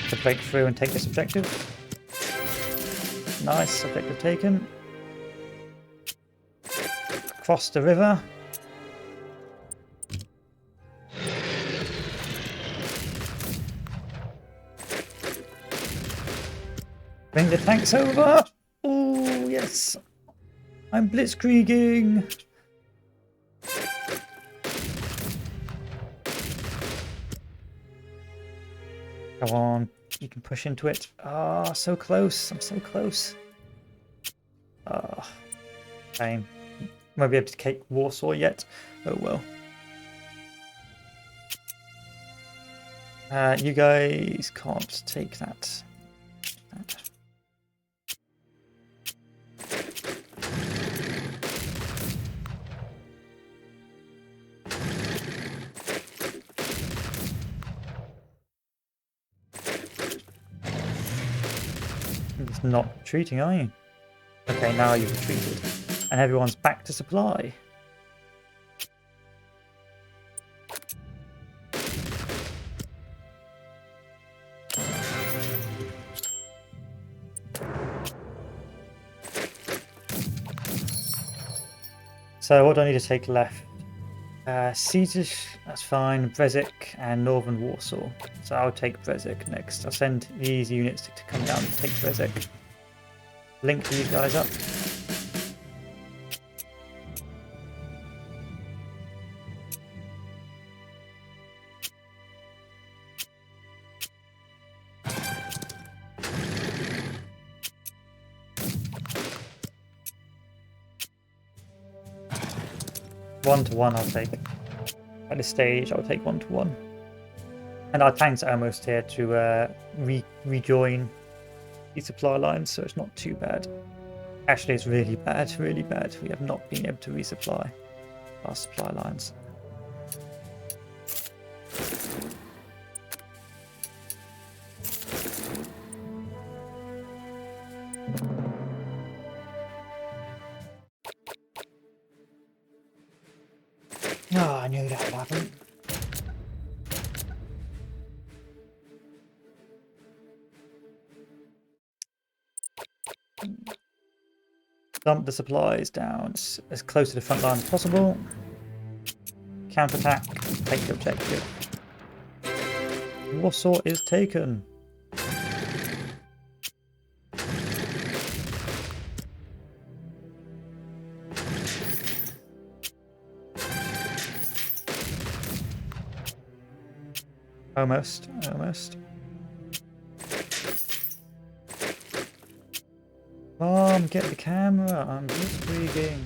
to break through and take this objective. Nice, objective taken. Cross the river. Bring the tanks over. Oh, yes. I'm blitzkrieging. Come on, you can push into it. Ah, oh, so close. I'm so close. Ah, oh, shame. Won't be able to take Warsaw yet. Oh well. You guys can't take that. It's not retreating, are you? Okay, now you've retreated. And everyone's back to supply. So what do I need to take left? Siege, that's fine. Brzezik and Northern Warsaw. So I'll take Brzezik next. I'll send these units to come down and take Brzezik. Link these guys up. One-to-one I'll take. At this stage I'll take 1-to-1. And our tanks are almost here to rejoin the supply lines, so it's not too bad. Actually, it's really bad, really bad. We have not been able to resupply our supply lines. Oh, I knew that would happen. Dump the supplies down as close to the front line as possible. Counterattack, take the objective. Warsaw is taken. Almost. Get the camera. I'm blitzkrieging.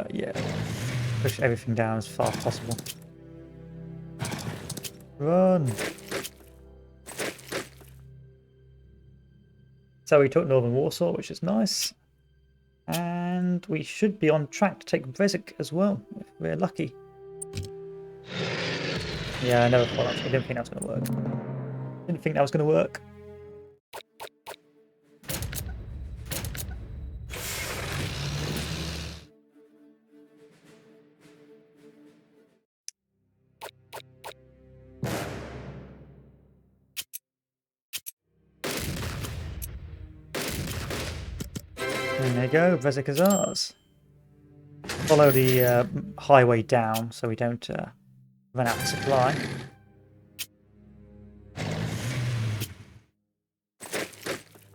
Yeah. Push everything down as far as possible. Run! So we took Northern Warsaw, which is nice. And we should be on track to take Brzezik as well, if we're lucky. Yeah, I never thought I didn't think that was going to work. Didn't think that was going to work. And there you go, Brzezik is ours. Follow the highway down so we don't run out of supply.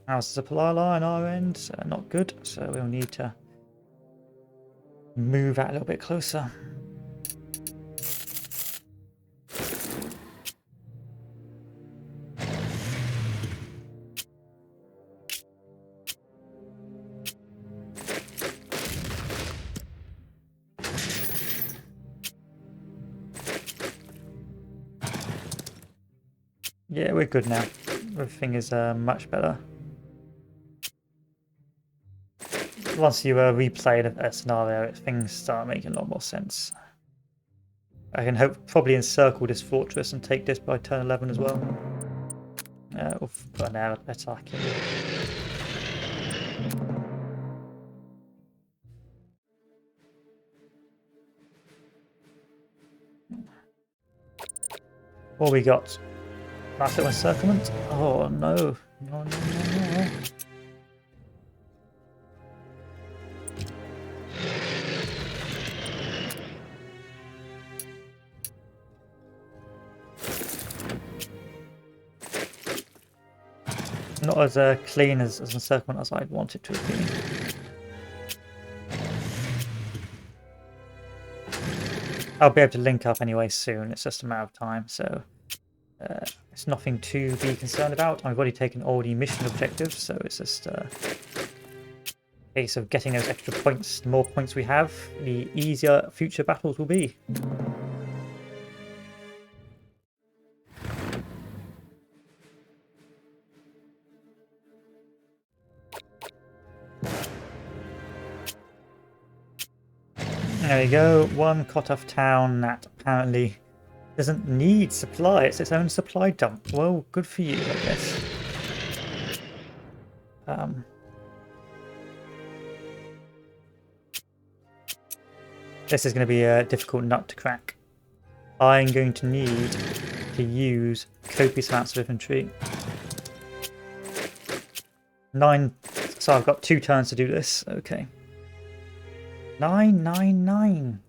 How's the supply line our end? Not good, so we'll need to move out a little bit closer. Yeah, we're good now. Everything is much better. Once you replay a scenario, things start making a lot more sense. I can probably encircle this fortress and take this by turn 11 as well. We'll put an air attack in. What we got? Last little encirclement? Oh no. No, no, no, no. Not as clean as an encirclement as I'd want it to have been. I'll be able to link up anyway soon, it's just a matter of time, so it's nothing to be concerned about. I've already taken all the mission objectives, so it's just a case of getting those extra points. The more points we have, the easier future battles will be. There we go, one cut-off town that apparently doesn't need supply, it's its own supply dump. Well, good for you, I guess. This is going to be a difficult nut to crack. I'm going to need to use copious amounts of infantry. 9, so I've got 2 turns to do this, okay. 9, 9, 9.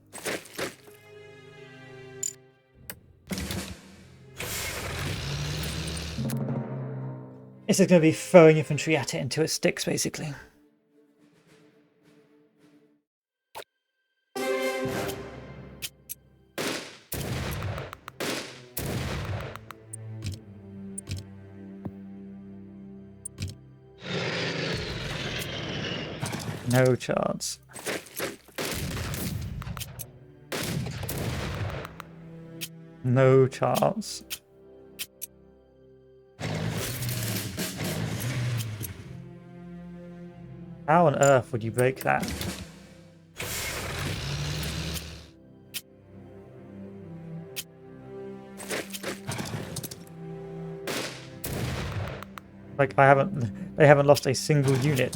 This is going to be throwing infantry at it until it sticks, basically. No chance. No chance. How on earth would you break that? Like they haven't lost a single unit.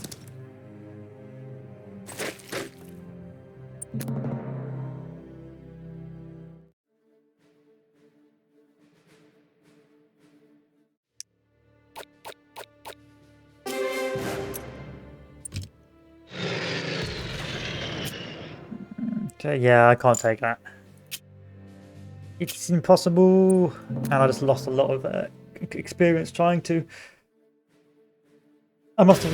Okay, yeah, I can't take that. It's impossible, and I just lost a lot of experience trying to. I must have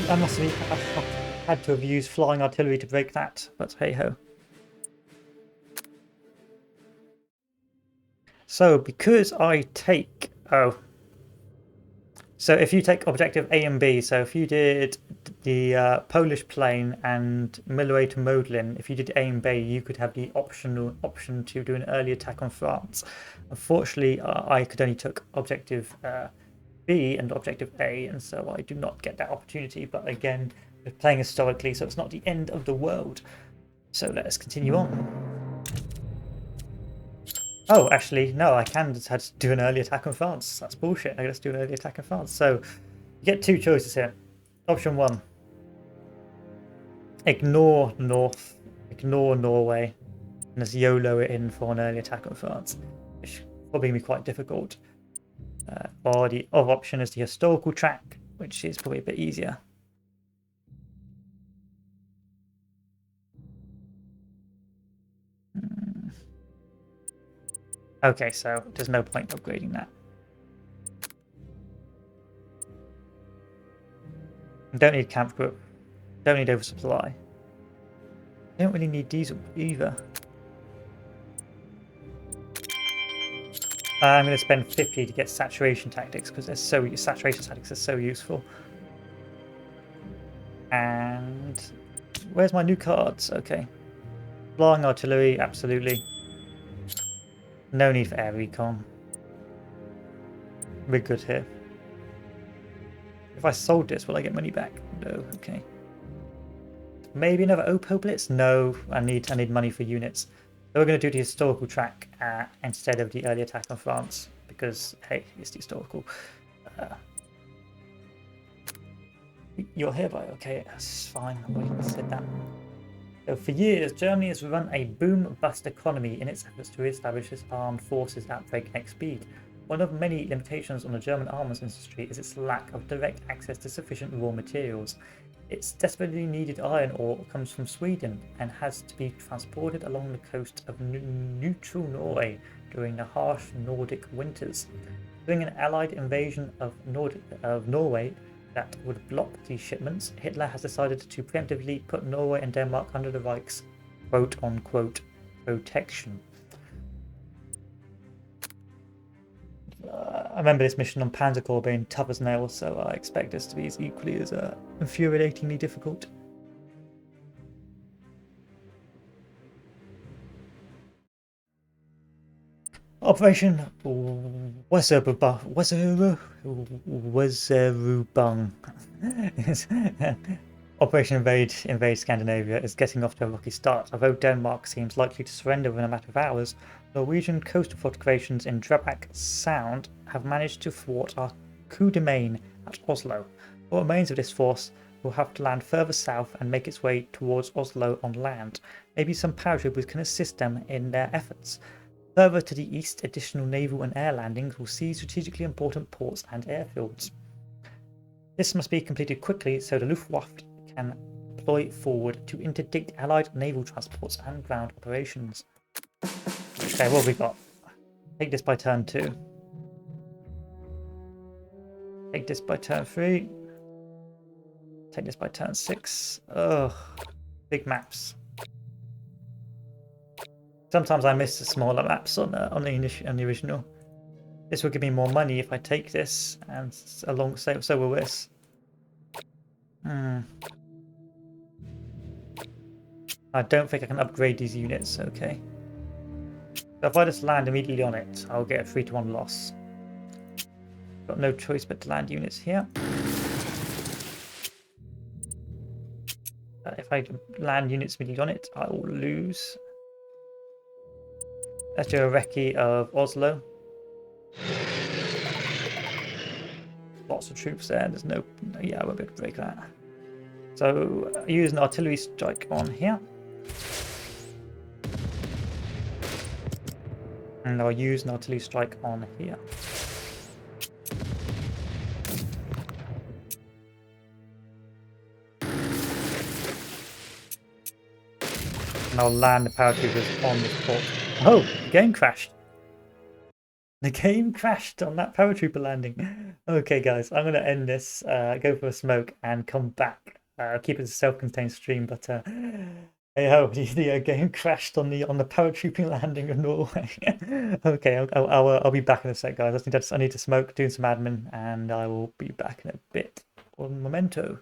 had to have used flying artillery to break that, but hey ho. So because I take... Oh. So if you take objective A and B, so if you did the Polish plane and Milway to Modlin, if you did A and B, you could have the option to do an early attack on France. Unfortunately, I could only took objective B and objective A, and so I do not get that opportunity. But again, we're playing historically, so it's not the end of the world. So let's continue on. Oh, actually, no, I can just have to do an early attack on France. That's bullshit. I just do an early attack on France. So you get two choices here. Option 1. Ignore North, ignore Norway, and just YOLO it in for an early attack on France, which probably going to be quite difficult. Or the other option is the historical track, which is probably a bit easier. Okay, so there's no point upgrading that. Don't need camp group. Don't need oversupply. Don't really need diesel either. I'm going to spend 50 to get saturation tactics because they're saturation tactics are so useful. And where's my new cards? Okay, flying artillery, absolutely. No need for air recon. We're good here. If I sold this, will I get money back? No. Okay. Maybe another Opo Blitz? No, I need money for units. So we're going to do the historical track instead of the early attack on France because hey, it's the historical. You're hereby okay. That's fine. I said that. So for years, Germany has run a boom-bust economy in its efforts to re-establish its armed forces at breakneck speed. One of many limitations on the German arms industry is its lack of direct access to sufficient raw materials. Its desperately needed iron ore comes from Sweden and has to be transported along the coast of neutral Norway during the harsh Nordic winters. During an Allied invasion of Norway that would block these shipments, Hitler has decided to preemptively put Norway and Denmark under the Reich's quote-unquote protection. I remember this mission on Panzer Corps being tough as nails, so I expect this to be as equally as infuriatingly difficult. Operation Weserubang. Operation Invade Scandinavia is getting off to a rocky start. Although Denmark seems likely to surrender within a matter of hours, Norwegian coastal fortifications in Drabak Sound have managed to thwart our coup de main at Oslo. What remains of this force will have to land further south and make its way towards Oslo on land. Maybe some paratroopers can assist them in their efforts. Further to the east, additional naval and air landings will seize strategically important ports and airfields. This must be completed quickly so the Luftwaffe can deploy forward to interdict Allied naval transports and ground operations. Okay, what have we got? Take this by turn 2. Take this by turn 3. Take this by turn 6. Ugh, big maps. Sometimes I miss the smaller maps on the original. This will give me more money if I take this, and so will this. I don't think I can upgrade these units. Okay. So if I just land immediately on it, I'll get a 3-1 loss. Got no choice but to land units here. If I land units immediately on it, I will lose. Let's do a recce of Oslo. Lots of troops there. There's no... Yeah, I won't be able to break that. So I use an artillery strike on here. And I'll use an artillery strike on here. And I'll land the paratroopers on this port. Oh, the game crashed. The game crashed on that paratrooper landing. Okay, guys, I'm going to end this, go for a smoke, and come back. Keep it a self-contained stream, but Hey ho, the game crashed on the paratrooping landing of Norway. Okay, I'll be back in a sec, guys. I need to smoke, do some admin, and I will be back in a bit on Memento.